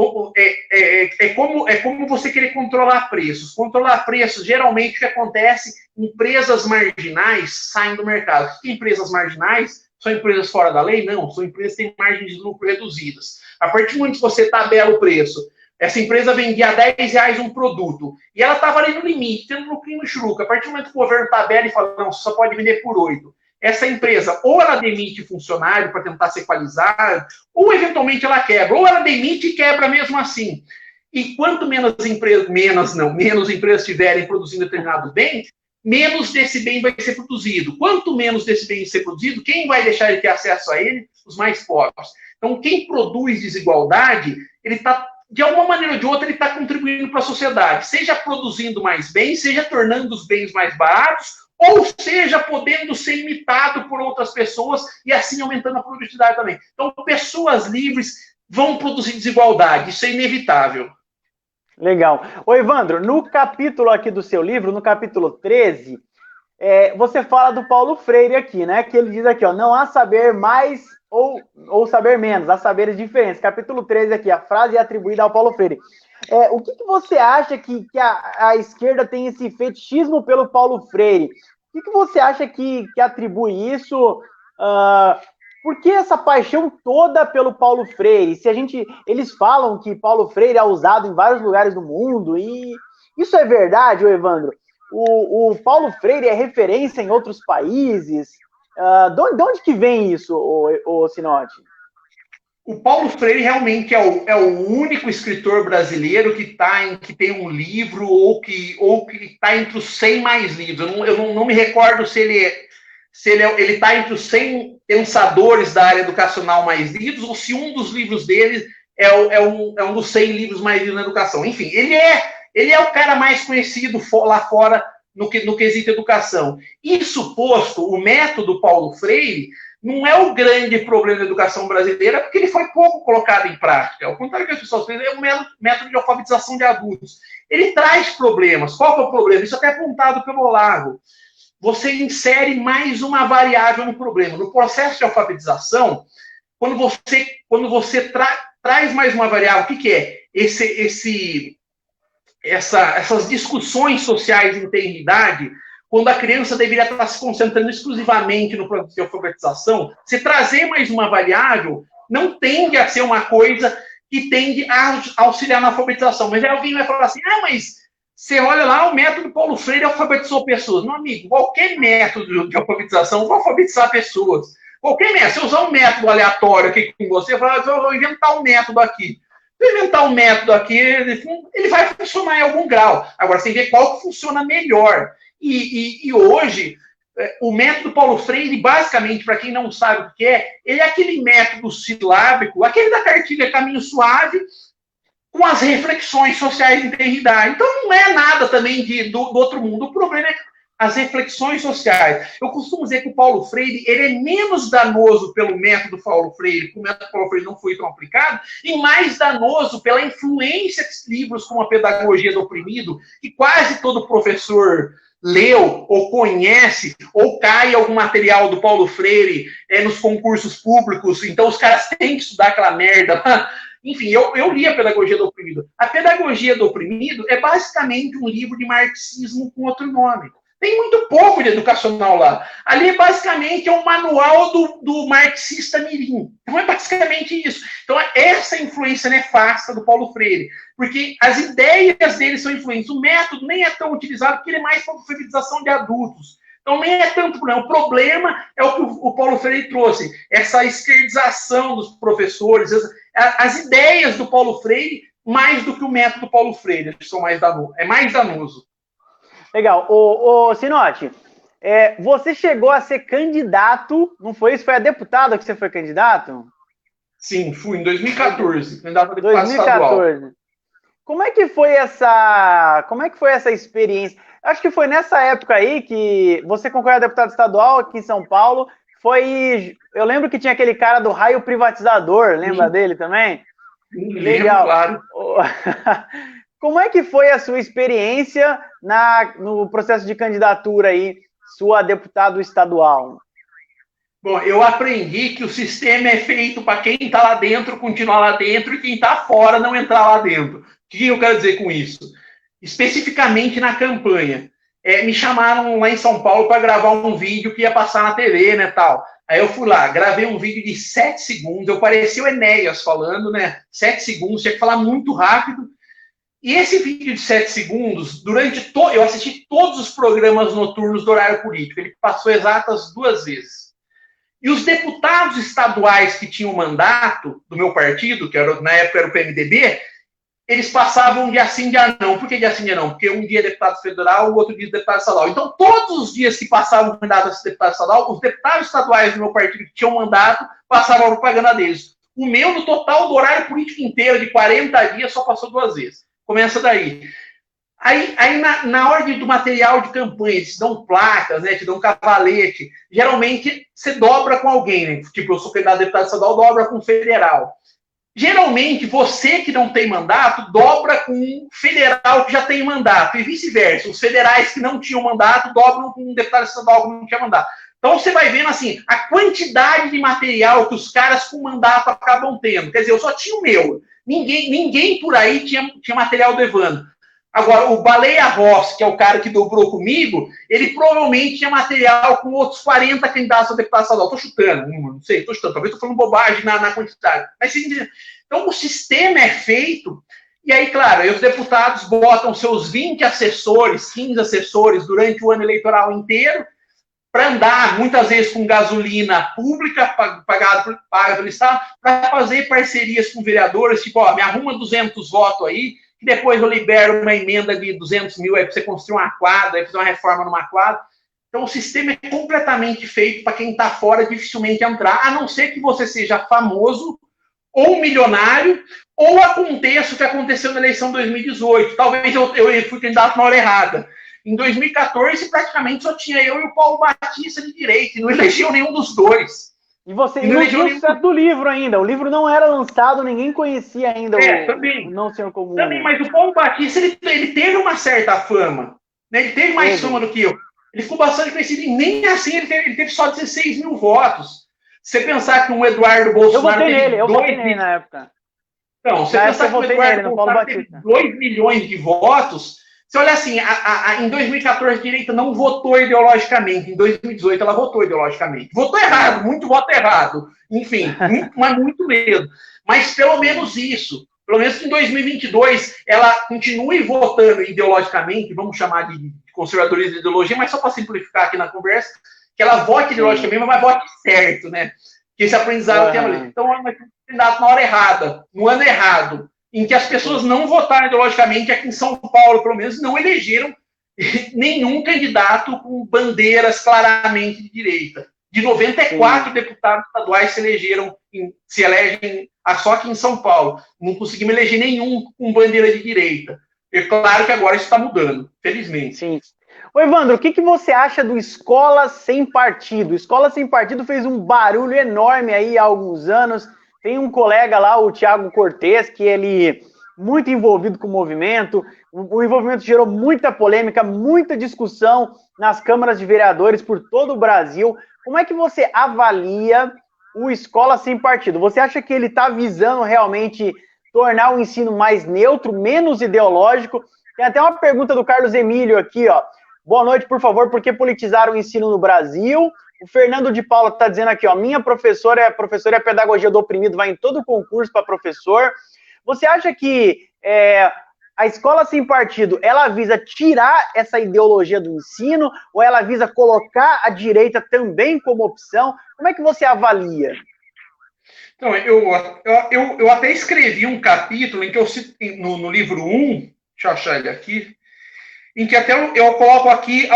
é como você querer controlar preços. Controlar preços, geralmente, o que acontece, empresas marginais saem do mercado. O que é empresas marginais? São empresas fora da lei? Não, são empresas que têm margens de lucro reduzidas. A partir do momento que você tabela o preço, essa empresa vendia a R$10 um produto, e ela estava ali no limite, tendo lucro no churuca. A partir do momento que o governo tabela e fala, não, você só pode vender por 8. Essa empresa, ou ela demite funcionário para tentar se equalizar, ou eventualmente ela quebra, ou ela demite e quebra mesmo assim. E quanto menos empresas tiverem produzindo determinado bem, menos desse bem vai ser produzido. Quanto menos desse bem ser produzido, quem vai deixar de ter acesso a ele? Os mais pobres. Então, quem produz desigualdade, ele está, de alguma maneira ou de outra, ele está contribuindo para a sociedade, seja produzindo mais bens, seja tornando os bens mais baratos, ou seja, podendo ser imitado por outras pessoas e assim aumentando a produtividade também. Então, pessoas livres vão produzir desigualdade, isso é inevitável.
Legal. Ô, Evandro, no capítulo aqui do seu livro, no capítulo 13, você fala do Paulo Freire aqui, né? Que ele diz aqui, ó, não há saber mais ou saber menos, há saberes diferentes. Capítulo 13 aqui, a frase é atribuída ao Paulo Freire. O que você acha que a esquerda tem esse fetichismo pelo Paulo Freire? O que você acha que atribui isso? Por que essa paixão toda pelo Paulo Freire? Eles falam que Paulo Freire é usado em vários lugares do mundo, e Isso é verdade, ô Evandro? O Paulo Freire é referência em outros países? De onde que vem isso, ô Sinote?
O Paulo Freire realmente é o único escritor brasileiro que tem um livro ou que está entre os 100 mais lidos. Eu não me recordo se ele está entre os 100 pensadores da área educacional mais lidos ou se um dos livros dele é um dos 100 livros mais lidos na educação. Enfim, ele é o cara mais conhecido lá fora no quesito educação. Isso posto, o método Paulo Freire não é o grande problema da educação brasileira, porque ele foi pouco colocado em prática. Ao contrário do que as pessoas pensam, é um método de alfabetização de adultos. Ele traz problemas. Qual que é o problema? Isso até é apontado pelo Olavo. Você insere mais uma variável no problema. No processo de alfabetização, quando você traz mais uma variável, o que é? Essas discussões sociais em tenridade, quando a criança deveria estar se concentrando exclusivamente no processo de alfabetização, se trazer mais uma variável, não tende a ser uma coisa que tende a auxiliar na alfabetização. Mas aí alguém vai falar assim, mas você olha lá, o método Paulo Freire alfabetizou pessoas. Meu amigo, qualquer método de alfabetização vai alfabetizar pessoas. Qualquer método, se eu usar um método aleatório aqui com você, eu vou inventar um método aqui. Se eu inventar um método aqui, ele vai funcionar em algum grau. Agora, você tem que ver qual que funciona melhor. E hoje, o método Paulo Freire, basicamente, para quem não sabe o que ele é aquele método silábico, aquele da cartilha Caminho Suave, com as reflexões sociais de integridade. Então, não é nada também do outro mundo. O problema é as reflexões sociais. Eu costumo dizer que o Paulo Freire ele é menos danoso pelo método Paulo Freire, porque o método Paulo Freire não foi tão aplicado, e mais danoso pela influência de livros como a Pedagogia do Oprimido, que quase todo professor leu ou conhece, ou cai algum material do Paulo Freire nos concursos públicos, então os caras têm que estudar aquela merda. Enfim, eu li a Pedagogia do Oprimido. A Pedagogia do Oprimido é basicamente um livro de marxismo com outro nome. Tem muito pouco de educacional lá. Ali, basicamente, é um manual do marxista mirim. Então, é basicamente isso. Então, essa influência nefasta do Paulo Freire. Porque as ideias dele são influentes. O método nem é tão utilizado, porque ele é mais para alfabetização de adultos. Então, nem é tanto problema. O problema é o que o Paulo Freire trouxe. Essa esquerdização dos professores, as ideias do Paulo Freire, mais do que o método do Paulo Freire, que são mais danoso. É mais danoso.
Legal. Ô Sinote, você chegou a ser candidato, não foi isso? Foi a deputada que você foi candidato?
Sim, fui em 2014, candidato a deputado estadual.
Como é que foi essa experiência? Acho que foi nessa época aí que você concorreu a deputado estadual aqui em São Paulo. Eu lembro que tinha aquele cara do raio privatizador, lembra dele também?
Legal. Claro.
Como é que foi a sua experiência no processo de candidatura aí, sua deputado estadual?
Bom, eu aprendi que o sistema é feito para quem está lá dentro continuar lá dentro e quem está fora não entrar lá dentro. O que eu quero dizer com isso? Especificamente na campanha. Me chamaram lá em São Paulo para gravar um vídeo que ia passar na TV, né, tal. Aí eu fui lá, gravei um vídeo de 7 segundos, eu parecia o Enéas falando, né, 7 segundos, tinha que falar muito rápido. E esse vídeo de 7 segundos, eu assisti todos os programas noturnos do horário político, ele passou exatas 2 vezes. E os deputados estaduais que tinham mandato do meu partido, que na época era o PMDB, eles passavam dia sim, dia não. Por que dia sim, dia não? Porque um dia é deputado federal, o outro dia é deputado estadual. Então, todos os dias que passavam o mandato desse deputado estadual, os deputados estaduais do meu partido que tinham mandato, passavam a propaganda deles. O meu, no total do horário político inteiro, de 40 dias, só passou 2 vezes. Começa daí. Aí na hora do material de campanha, eles te dão placas, né, te dão cavalete. Geralmente, você dobra com alguém, né? Tipo, eu sou candidato a deputado estadual, dobra com um federal. Geralmente, você que não tem mandato, dobra com um federal que já tem mandato. E vice-versa. Os federais que não tinham mandato, dobram com um deputado estadual que não tinha mandato. Então, você vai vendo, assim, a quantidade de material que os caras com mandato acabam tendo. Quer dizer, eu só tinha o meu. Ninguém por aí tinha material do Evandro. Agora, o Baleia Rossi, que é o cara que dobrou comigo, ele provavelmente tinha material com outros 40 candidatos a deputado estadual. Estou chutando, não sei, talvez estou falando bobagem na quantidade. Mas, então, o sistema é feito E aí, claro, aí os deputados botam seus 20 assessores, 15 assessores durante o ano eleitoral inteiro para andar, muitas vezes com gasolina pública, paga pelo Estado, para fazer parcerias com vereadores, tipo, ó, me arruma 200 votos aí, que depois eu libero uma emenda de 200 mil aí para você construir uma quadra, aí fazer uma reforma numa quadra. Então, o sistema é completamente feito para quem está fora dificilmente entrar, a não ser que você seja famoso ou milionário, ou aconteça o que aconteceu na eleição de 2018. Talvez eu fui candidato na hora errada. Em 2014, praticamente só tinha eu e o Paulo Batista de direita, e não elegeu nenhum dos dois.
E você não tinha o sucesso do livro ainda. O livro não era lançado, ninguém conhecia ainda
também.
O Não Senhor Comum.
Também, mas o Paulo Batista, ele teve uma certa fama. Né? Ele teve mais fama do que eu. Ele ficou bastante conhecido, e nem assim ele teve só 16 mil votos. Se você pensar que um Eduardo Bolsonaro
eu votei nele na época.
Então, você pensar que o Eduardo Bolsonaro teve 2 milhões de votos, você olha assim, em 2014 a direita não votou ideologicamente, em 2018 ela votou ideologicamente. Votou errado, muito voto errado. Enfim, mas muito mesmo. Mas pelo menos isso. Pelo menos que em 2022 ela continue votando ideologicamente, vamos chamar de conservadorismo de ideologia, mas só para simplificar aqui na conversa, que ela vote ideologicamente, mas vote certo, né? Que esse aprendizado tem ali. Então, ela vai candidato na hora errada, no ano errado, em que as pessoas não votaram ideologicamente, aqui em São Paulo, pelo menos, não elegeram nenhum candidato com bandeiras claramente de direita. De 94 deputados estaduais se elegem só aqui em São Paulo. Não conseguimos eleger nenhum com bandeira de direita. É claro que agora isso está mudando, felizmente.
Sim. Ô, Evandro, o que você acha do Escola Sem Partido? Escola Sem Partido fez um barulho enorme aí há alguns anos. Tem um colega lá, o Thiago Cortes, que ele muito envolvido com o movimento. O envolvimento gerou muita polêmica, muita discussão nas câmaras de vereadores por todo o Brasil. Como é que você avalia o Escola Sem Partido? Você acha que ele está visando realmente tornar o ensino mais neutro, menos ideológico? Tem até uma pergunta do Carlos Emílio aqui, ó. Boa noite, por favor, por que politizaram o ensino no Brasil? O Fernando de Paula está dizendo aqui, ó, minha professora é a pedagogia do oprimido, vai em todo concurso para professor. Você acha que a Escola Sem Partido, ela visa tirar essa ideologia do ensino, ou ela visa colocar a direita também como opção? Como é que você avalia?
Então, eu até escrevi um capítulo em que eu cito no livro 1, deixa eu achar ele aqui, em que até eu coloco aqui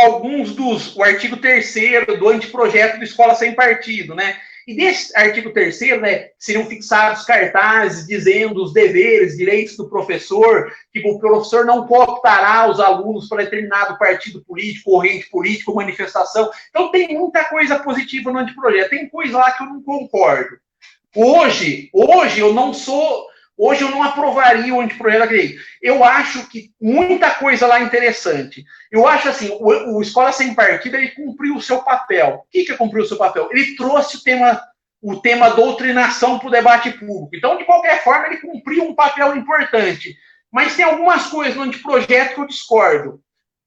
o artigo 3º do anteprojeto do Escola Sem Partido, né? E desse artigo 3º, né, seriam fixados cartazes dizendo os deveres, direitos do professor, que o professor não cooptará os alunos para determinado partido político, corrente política, manifestação. Então tem muita coisa positiva no anteprojeto, tem coisa lá que eu não concordo. Hoje eu não aprovaria o anteprojeto da direita. Eu acho que muita coisa lá é interessante. Eu acho assim, o Escola Sem Partido, ele cumpriu o seu papel. O que cumpriu o seu papel? Ele trouxe o tema doutrinação para o debate público. Então, de qualquer forma, ele cumpriu um papel importante. Mas tem algumas coisas no anteprojeto que eu discordo.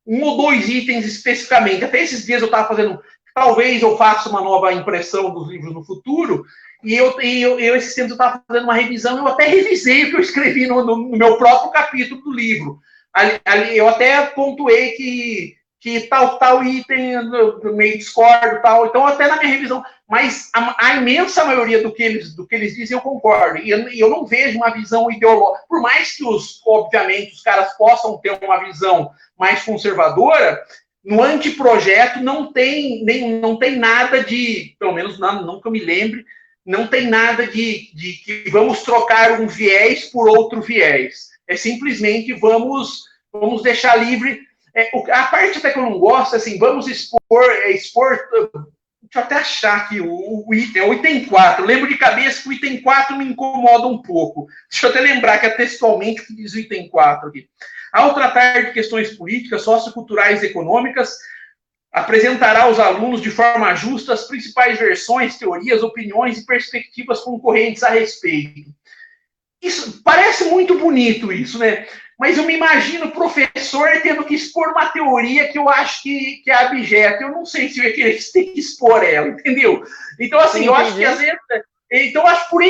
1 ou 2 itens especificamente. Até esses dias eu estava fazendo... Talvez eu faça uma nova impressão dos livros no futuro, e esses tempos eu estava fazendo uma revisão, eu até revisei o que eu escrevi no meu próprio capítulo do livro. Ali, eu até pontuei que tal item do meio discordo, tal. Então, até na minha revisão, mas a imensa maioria do que eles dizem eu concordo. E eu não vejo uma visão ideológica. Por mais que, obviamente, os caras possam ter uma visão mais conservadora, no anteprojeto não tem nada de, pelo menos não que eu me lembre, não tem nada de que vamos trocar um viés por outro viés. É simplesmente vamos deixar livre. A parte até que eu não gosto, assim, vamos expor. Deixa eu até achar aqui o item 4. Eu lembro de cabeça que o item 4 me incomoda um pouco. Deixa eu até lembrar que é textualmente o que diz o item 4 aqui. Ao tratar de questões políticas, socioculturais e econômicas, apresentará aos alunos de forma justa as principais versões, teorias, opiniões e perspectivas concorrentes a respeito. Isso parece muito bonito, isso, né? Mas eu me imagino o professor tendo que expor uma teoria que eu acho que é abjeta. Eu não sei se eu ia querer ter que expor ela, entendeu? Então, assim, eu acho que às vezes... Então, eu acho por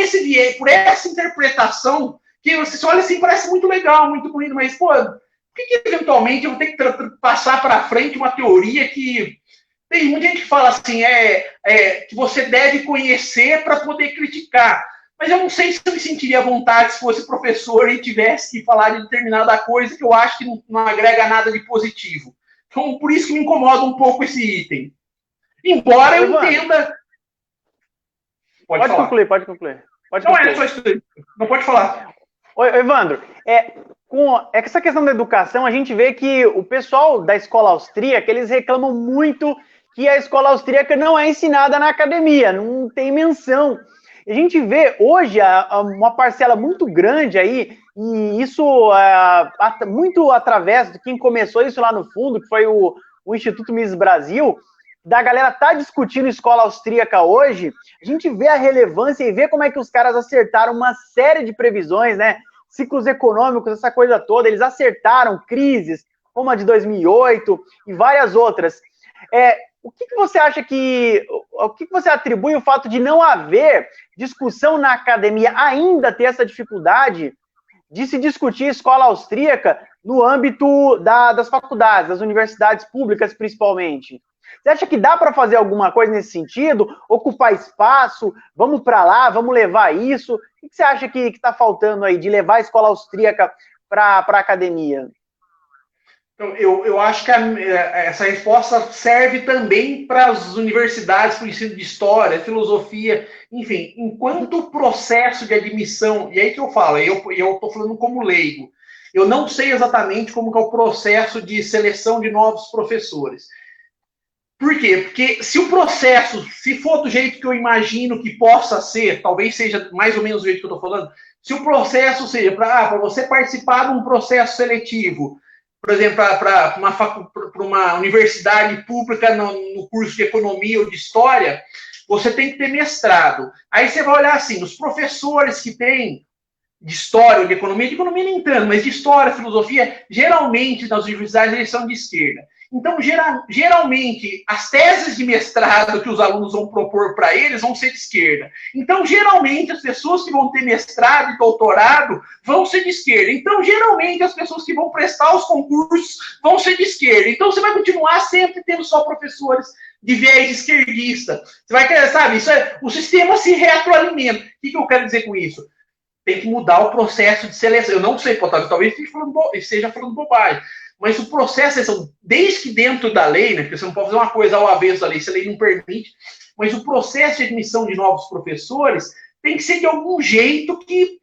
essa interpretação que você olha assim, parece muito legal, muito bonito, mas, pô, por que eventualmente eu vou ter que passar para frente uma teoria que tem muita gente que fala assim, que você deve conhecer para poder criticar. Mas eu não sei se eu me sentiria à vontade se fosse professor e tivesse que falar de determinada coisa que eu acho que não agrega nada de positivo. Então, por isso que me incomoda um pouco esse item. Embora eu entenda...
Pode concluir.
Não é só isso. Não pode falar.
Oi, Evandro, com essa questão da educação, a gente vê que o pessoal da escola austríaca, eles reclamam muito que a escola austríaca não é ensinada na academia, não tem menção. A gente vê hoje uma parcela muito grande aí, e isso muito através de quem começou isso lá no fundo, que foi o Instituto Mises Brasil, da galera tá discutindo escola austríaca hoje, a gente vê a relevância e vê como é que os caras acertaram uma série de previsões, né? Ciclos econômicos, essa coisa toda, eles acertaram crises, como a de 2008 e várias outras. O que você acha o que você atribui o fato de não haver discussão na academia, ainda ter essa dificuldade de se discutir escola austríaca no âmbito das faculdades, das universidades públicas principalmente? Você acha que dá para fazer alguma coisa nesse sentido? Ocupar espaço? Vamos para lá? Vamos levar isso? O que você acha que está faltando aí de levar a escola austríaca para a academia?
Então, eu acho que essa resposta serve também para as universidades, para o ensino de história, filosofia, enfim, enquanto processo de admissão, e aí que eu falo, eu estou falando como leigo, eu não sei exatamente como que é o processo de seleção de novos professores. Por quê? Porque se o processo, se for do jeito que eu imagino que possa ser, talvez seja mais ou menos do jeito que eu estou falando, se o processo seja para você participar de um processo seletivo, por exemplo, para uma universidade pública no curso de economia ou de história, você tem que ter mestrado. Aí você vai olhar assim, os professores que têm de história ou de economia nem tanto, mas de história, filosofia, geralmente nas universidades eles são de esquerda. Então, geralmente, as teses de mestrado que os alunos vão propor para eles vão ser de esquerda. Então, geralmente, as pessoas que vão ter mestrado e doutorado vão ser de esquerda. Então, geralmente, as pessoas que vão prestar os concursos vão ser de esquerda. Então, você vai continuar sempre tendo só professores de viés esquerdista. Você vai querer, sabe, o sistema se retroalimenta. O que eu quero dizer com isso? Tem que mudar o processo de seleção. Eu não sei, talvez esteja falando bobagem. Mas o processo de seleção, desde que dentro da lei, né, porque você não pode fazer uma coisa ao avesso da lei, se a lei não permite, mas o processo de admissão de novos professores tem que ser de algum jeito que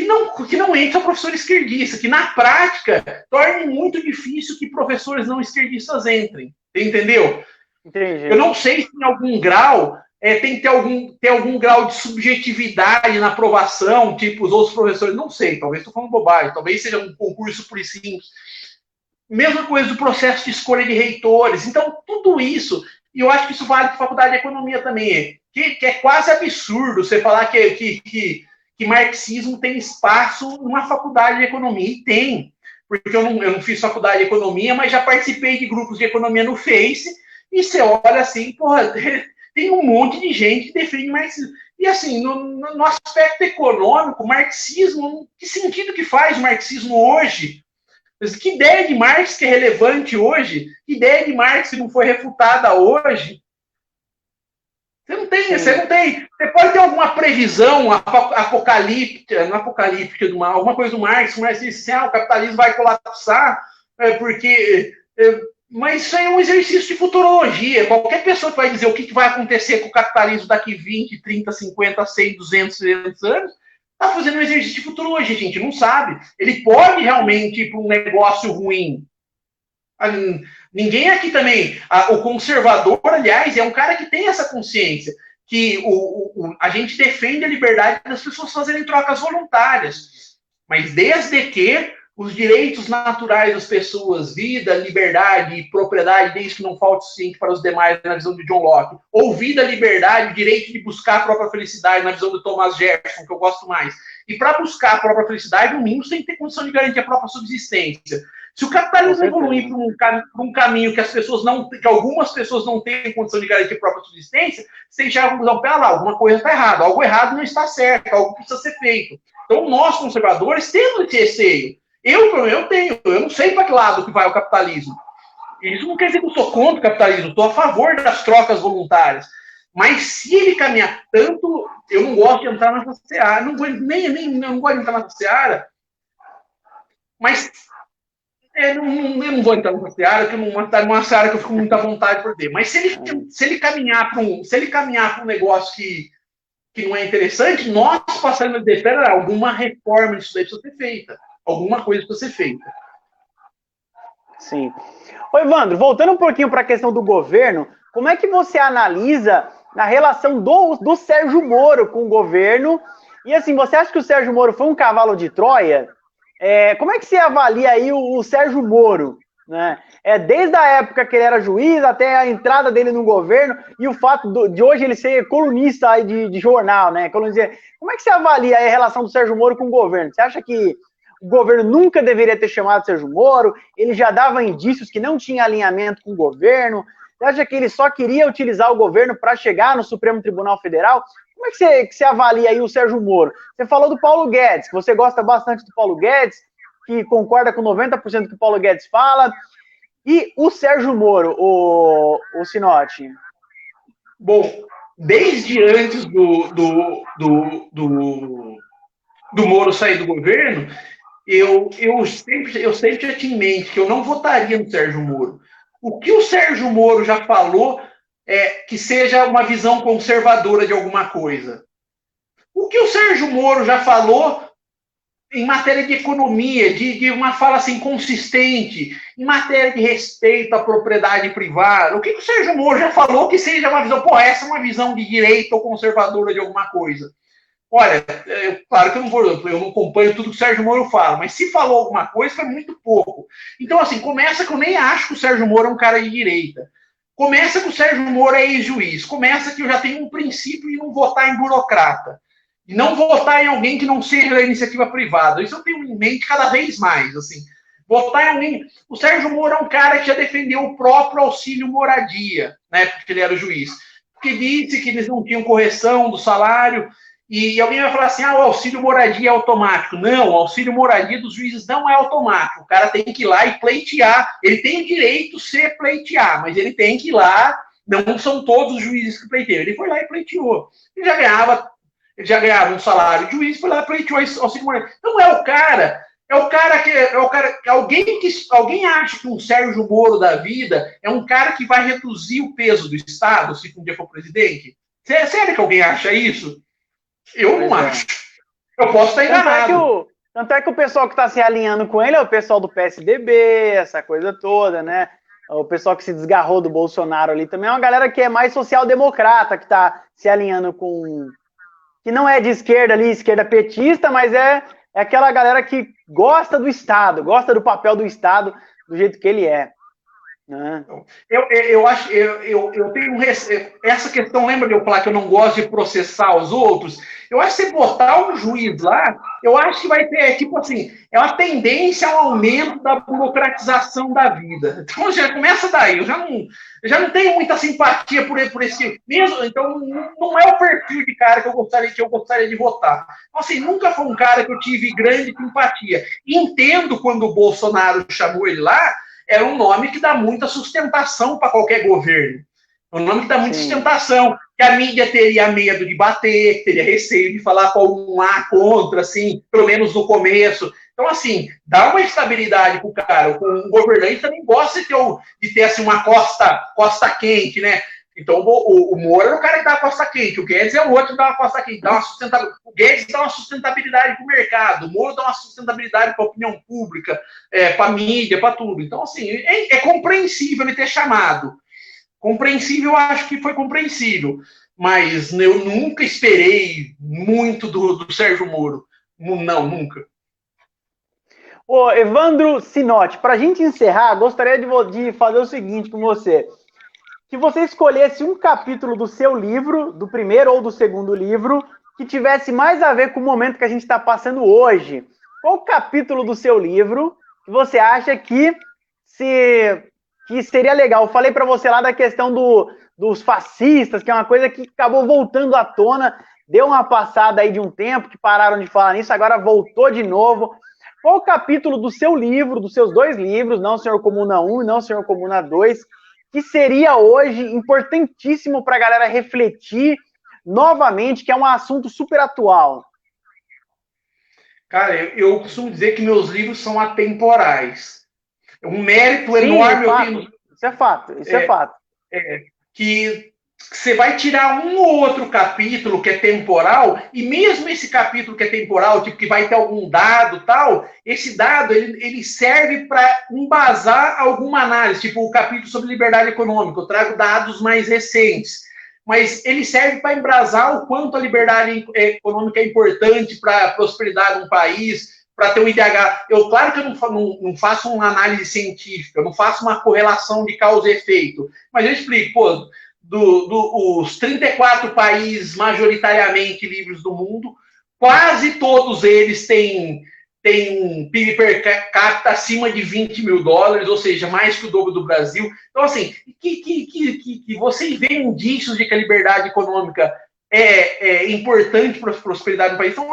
não entre a professor esquerdista, que na prática torne muito difícil que professores não esquerdistas entrem. Entendeu?
Entendi.
Eu não sei se em algum grau tem que ter algum grau de subjetividade na aprovação, tipo os outros professores, não sei, talvez estou falando bobagem, talvez seja um concurso por simples. Mesma coisa do processo de escolha de reitores. Então, tudo isso, e eu acho que isso vale para a faculdade de economia também, que é quase absurdo você falar que marxismo tem espaço numa faculdade de economia, e tem, porque eu não fiz faculdade de economia, mas já participei de grupos de economia no Face, e você olha assim, porra, tem um monte de gente que defende marxismo. E assim, no aspecto econômico, marxismo, que sentido que faz o marxismo hoje? Que ideia de Marx que é relevante hoje? Que ideia de Marx que não foi refutada hoje? Você não tem. Você pode ter alguma previsão apocalíptica, não apocalíptica, alguma coisa do Marx, mas assim, o capitalismo vai colapsar, porque... Mas isso aí é um exercício de futurologia. Qualquer pessoa que vai dizer o que vai acontecer com o capitalismo daqui 20, 30, 50, 100, 200, 300 anos, está fazendo um exercício de futurologia, a gente não sabe. Ele pode realmente ir para um negócio ruim. Ninguém aqui também... O conservador, aliás, é um cara que tem essa consciência, que a gente defende a liberdade das pessoas fazerem trocas voluntárias. Mas desde que os direitos naturais das pessoas, vida, liberdade e propriedade, desde que não falte o suficiente para os demais, na visão de John Locke, ou vida, liberdade, o direito de buscar a própria felicidade, na visão de Thomas Jefferson, que eu gosto mais. E para buscar a própria felicidade, no mínimo, você tem que ter condição de garantir a própria subsistência. Se o capitalismo evoluir para um caminho que que algumas pessoas não têm condição de garantir a própria subsistência, você chega à conclusão, pera lá, alguma coisa está errada, algo errado não está certo, algo precisa ser feito. Então, nós, conservadores, temos esse receio. Eu não sei para que lado que vai o capitalismo. Isso não quer dizer que eu sou contra o capitalismo, estou a favor das trocas voluntárias. Mas se ele caminhar tanto, eu não gosto de entrar nessa seara. Não gosto de entrar nessa seara. Mas eu não vou entrar nessa seara, que é uma seara que eu fico com muita vontade por ter. Mas se ele caminhar para um negócio que não é interessante, nós passamos a dizer, pera, alguma reforma disso daí precisa ser feita. Alguma coisa precisa ser feita.
Sim. Ô, Evandro, voltando um pouquinho para a questão do governo, como é que você analisa a relação do Sérgio Moro com o governo? E assim, você acha que o Sérgio Moro foi um cavalo de Troia? Como é que você avalia aí o Sérgio Moro? Né? Desde a época que ele era juiz até a entrada dele no governo e o fato de hoje ele ser colunista aí de jornal, né? Como é que você avalia aí a relação do Sérgio Moro com o governo? Você acha que o governo nunca deveria ter chamado Sérgio Moro? Ele já dava indícios que não tinha alinhamento com o governo? Você acha que ele só queria utilizar o governo para chegar no Supremo Tribunal Federal? Como é que você avalia aí o Sérgio Moro? Você falou do Paulo Guedes, que você gosta bastante do Paulo Guedes, que concorda com 90% do que o Paulo Guedes fala. E o Sérgio Moro, o Sinotti?
Bom, desde antes do Moro sair do governo, eu sempre já tinha em mente que eu não votaria no Sérgio Moro. O que o Sérgio Moro já falou é que seja uma visão conservadora de alguma coisa. O que o Sérgio Moro já falou em matéria de economia, de uma fala assim consistente, em matéria de respeito à propriedade privada, o que o Sérgio Moro já falou que seja uma visão, essa é uma visão de direita ou conservadora de alguma coisa. Olha, claro que eu não acompanho tudo que o Sérgio Moro fala, mas se falou alguma coisa, foi muito pouco. Então, assim, começa que eu nem acho que o Sérgio Moro é um cara de direita. Começa que o Sérgio Moro é ex-juiz. Começa que eu já tenho um princípio de não votar em burocrata. E não votar em alguém que não seja da iniciativa privada. Isso eu tenho em mente cada vez mais, assim. Votar em alguém... O Sérgio Moro é um cara que já defendeu o próprio auxílio moradia, né, porque ele era juiz. Porque disse que eles não tinham correção do salário... E alguém vai falar assim, o auxílio moradia é automático. Não, o auxílio moradia dos juízes não é automático. O cara tem que ir lá e pleitear. Ele tem o direito de se pleitear, mas ele tem que ir lá. Não são todos os juízes que pleiteiam. Ele foi lá e pleiteou. Ele já ganhava um salário de juiz, foi lá e pleiteou auxílio moradia. Não é o cara que alguém acha que um Sérgio Moro da vida é um cara que vai reduzir o peso do Estado se um dia for presidente? Sério que alguém acha isso? Eu não acho. Eu posso estar enganado.
Tanto é que o pessoal que está se alinhando com ele é o pessoal do PSDB, essa coisa toda, né? O pessoal que se desgarrou do Bolsonaro ali também é uma galera que é mais social-democrata, que está se alinhando com... que não é de esquerda ali, esquerda petista, mas é aquela galera que gosta do Estado, gosta do papel do Estado do jeito que ele é. Né?
Eu tenho essa questão, lembra de eu falar que eu não gosto de processar os outros? Eu acho que se botar um juiz lá, eu acho que vai ter, tipo assim, é uma tendência ao aumento da burocratização da vida. Então já começa daí, eu já não tenho muita simpatia por esse mesmo, então não é o perfil de cara que eu gostaria de votar. Então, assim, nunca foi um cara que eu tive grande simpatia. Entendo quando o Bolsonaro chamou ele lá, era um nome que dá muita sustentação para qualquer governo. É um nome que dá muita sustentação, que a mídia teria medo de bater, teria receio de falar com um A contra, assim, pelo menos no começo. Então, assim, dá uma estabilidade para o cara. O governante também gosta de ter assim, uma costa quente, né? Então, o Moro é o cara que dá uma costa quente, o Guedes é o outro que dá uma costa quente. O Guedes dá uma sustentabilidade para o mercado, o Moro dá uma sustentabilidade para a opinião pública, para a mídia, para tudo. Então, assim, é compreensível ele ter chamado. Compreensível, eu acho que foi compreensível. Mas eu nunca esperei muito do Sérgio Moro. Não, nunca.
Ô, Evandro Sinotti, para a gente encerrar, gostaria de fazer o seguinte com você. Que você escolhesse um capítulo do seu livro, do primeiro ou do segundo livro, que tivesse mais a ver com o momento que a gente está passando hoje. Qual capítulo do seu livro que você acha que seria legal. Eu falei para você lá da questão dos fascistas, que é uma coisa que acabou voltando à tona, deu uma passada aí de um tempo que pararam de falar nisso, agora voltou de novo. Qual o capítulo do seu livro, dos seus 2 livros, Não Senhor Comuna 1 e Não Senhor Comuna 2, que seria hoje importantíssimo para a galera refletir novamente, que é um assunto super atual?
Cara, eu costumo dizer que meus livros são atemporais. Um mérito enorme eu tenho.
Isso é fato, isso é fato.
Que você vai tirar um ou outro capítulo que é temporal, e mesmo esse capítulo que é temporal, tipo que vai ter algum dado tal, esse dado ele serve para embasar alguma análise, tipo o capítulo sobre liberdade econômica, eu trago dados mais recentes, mas ele serve para embasar o quanto a liberdade econômica é importante para a prosperidade de um país, para ter um IDH. Claro que eu não faço uma análise científica, eu não faço uma correlação de causa e efeito, mas eu explico, pô, os 34 países majoritariamente livres do mundo, quase todos eles têm um PIB per capita acima de $20 mil, ou seja, mais que o dobro do Brasil. Então, assim, que você vê indícios de que a liberdade econômica é importante para a prosperidade do país. Então,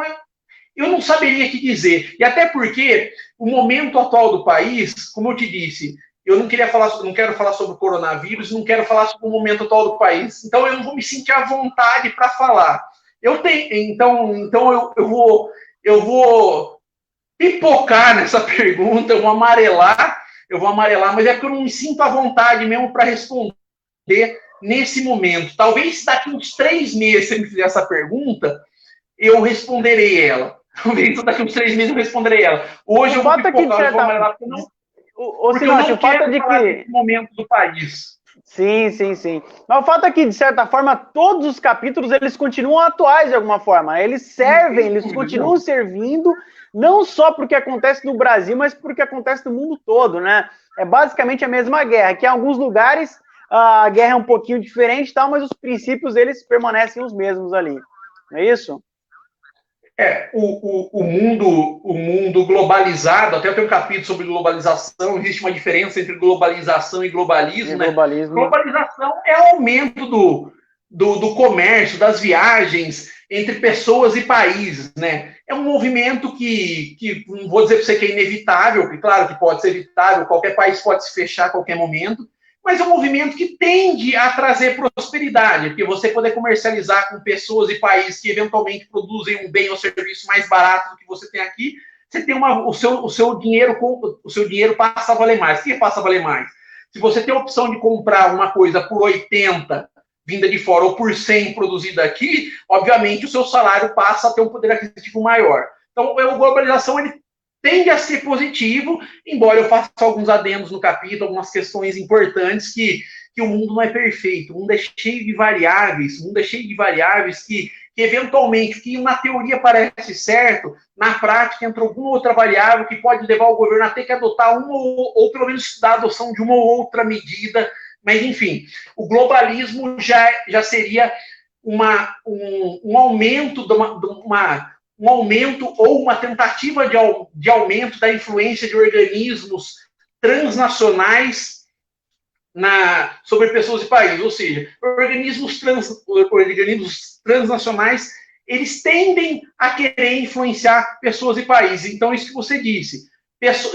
eu não saberia o que dizer. E até porque o momento atual do país, como eu te disse, eu não quero falar sobre o coronavírus, não quero falar sobre o momento atual do país. Então eu não vou me sentir à vontade para falar. Então eu vou pipocar nessa pergunta, eu vou amarelar, mas é porque eu não me sinto à vontade mesmo para responder nesse momento. Talvez daqui uns 3 meses, se você me fizer essa pergunta, eu responderei ela. Talvez daqui uns 3 meses eu responderei ela. Hoje eu vou pipocar, eu vou amarelar, porque não... Porque eu não quero falar desse momento do país.
Sim. Mas o fato é que, de certa forma, todos os capítulos, eles continuam atuais de alguma forma. Eles servem, eles continuam servindo, não só porque acontece no Brasil, mas porque acontece no mundo todo, né? É basicamente a mesma guerra, que em alguns lugares a guerra é um pouquinho diferente, tal, mas os princípios, eles permanecem os mesmos ali. Não é isso?
O mundo globalizado, até eu tenho um capítulo sobre globalização, existe uma diferença entre globalização e globalismo, né? Globalização é o aumento do comércio, das viagens entre pessoas e países, né? É um movimento que não vou dizer para você que é inevitável, que claro que pode ser evitável, qualquer país pode se fechar a qualquer momento, mas é um movimento que tende a trazer prosperidade, porque você poder comercializar com pessoas e países que eventualmente produzem um bem ou serviço mais barato do que você tem aqui, você tem o seu dinheiro passa a valer mais. O que passa a valer mais? Se você tem a opção de comprar uma coisa por 80 vinda de fora ou por 100 produzida aqui, obviamente o seu salário passa a ter um poder aquisitivo maior. Então, a globalização ele tende a ser positivo, embora eu faça alguns adendos no capítulo, algumas questões importantes que o mundo não é perfeito, o mundo é cheio de variáveis, que eventualmente, que na teoria parece certo, na prática entra alguma outra variável que pode levar o governo a ter que adotar uma ou pelo menos estudar a adoção de uma ou outra medida, mas enfim, o globalismo já seria um aumento um aumento ou uma tentativa de aumento da influência de organismos transnacionais sobre pessoas e países. Ou seja, organismos transnacionais, eles tendem a querer influenciar pessoas e países. Então, isso que você disse.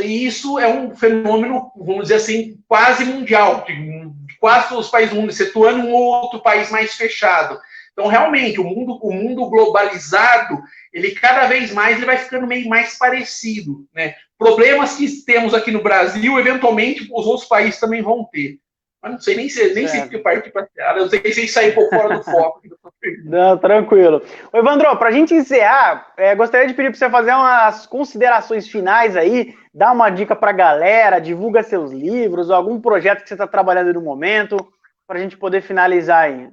E isso é um fenômeno, vamos dizer assim, quase mundial, de quase todos os países do mundo, excetuando um ou outro país mais fechado. Então, realmente, o mundo globalizado, ele cada vez mais ele vai ficando meio mais parecido, né? Problemas que temos aqui no Brasil, eventualmente, os outros países também vão ter. Mas não sei nem sei porque eu parti para a não sei se sair um pouco fora do foco.
Não, tranquilo. Ô, Evandro, para a gente encerrar, gostaria de pedir para você fazer umas considerações finais aí, dar uma dica para a galera, divulga seus livros, ou algum projeto que você está trabalhando no momento, para a gente poder finalizar aí.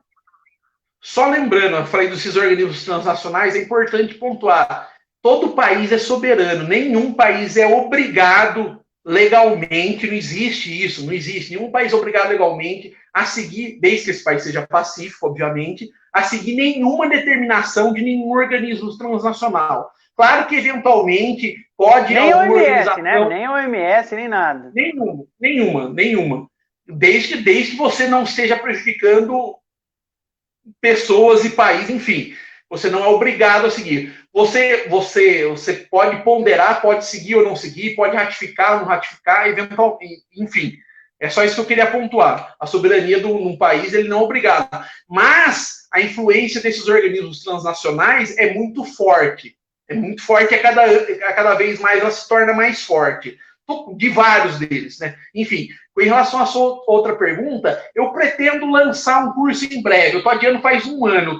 Só lembrando, eu falei desses organismos transnacionais, é importante pontuar, todo país é soberano, nenhum país é obrigado legalmente, não existe isso, não existe nenhum país obrigado legalmente a seguir, desde que esse país seja pacífico, obviamente, a seguir nenhuma determinação de nenhum organismo transnacional. Claro que, eventualmente, pode...
Nem a OMS, né? Nem a OMS, nem nada.
Nenhuma. Desde que você não esteja prejudicando pessoas e país, enfim. Você não é obrigado a seguir. Você pode ponderar, pode seguir ou não seguir, pode ratificar ou não ratificar, eventualmente, enfim. É só isso que eu queria pontuar. A soberania de um país, ele não é obrigado. Mas a influência desses organismos transnacionais é muito forte. É muito forte e a cada vez mais ela se torna mais forte. De vários deles, né? Enfim, em relação à sua outra pergunta, eu pretendo lançar um curso em breve. Eu estou adiando faz um ano.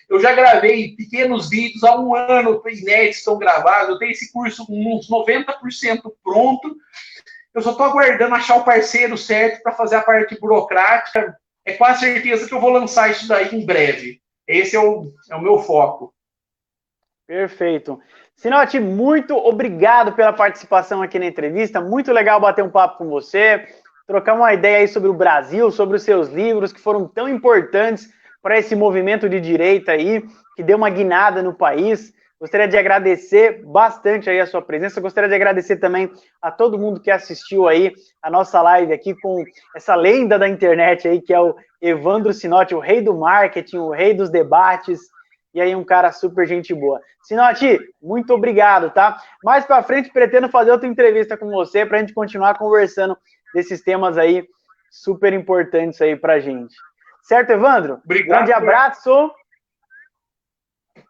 Eu já gravei pequenos vídeos há um ano, inéditos estão gravados. Eu tenho esse curso uns 90% pronto. Eu só estou aguardando achar o parceiro certo para fazer a parte burocrática. É quase certeza que eu vou lançar isso daí em breve. Esse é o meu foco.
Perfeito. Sinote, muito obrigado pela participação aqui na entrevista. Muito legal bater um papo com você, trocar uma ideia aí sobre o Brasil, sobre os seus livros que foram tão importantes para esse movimento de direita aí, que deu uma guinada no país. Gostaria de agradecer bastante aí a sua presença. Gostaria de agradecer também a todo mundo que assistiu aí a nossa live aqui com essa lenda da internet aí, que é o Evandro Sinote, o rei do marketing, o rei dos debates, e aí um cara super gente boa. Sinote, muito obrigado, tá? Mais pra frente pretendo fazer outra entrevista com você pra gente continuar conversando desses temas aí super importantes aí pra gente. Certo, Evandro?
Obrigado.
Grande abraço.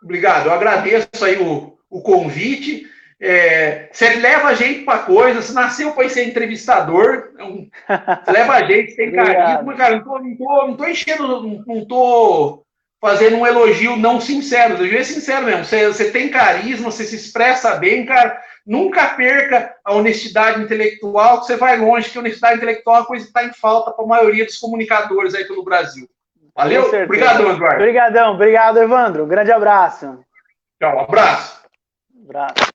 Obrigado, eu agradeço aí o convite. Você leva a gente para coisa, você nasceu para ser entrevistador, você leva a gente, tem carisma, cara. Não tô enchendo, não tô fazendo um elogio não sincero, eu é sincero mesmo. Você tem carisma, você se expressa bem, cara. Nunca perca a honestidade intelectual, que você vai longe, que a honestidade intelectual é uma coisa que está em falta para a maioria dos comunicadores aí pelo Brasil. Valeu? Obrigado, Eduardo.
Obrigado, Evandro. Um grande abraço.
Tchau, um abraço.
Abraço.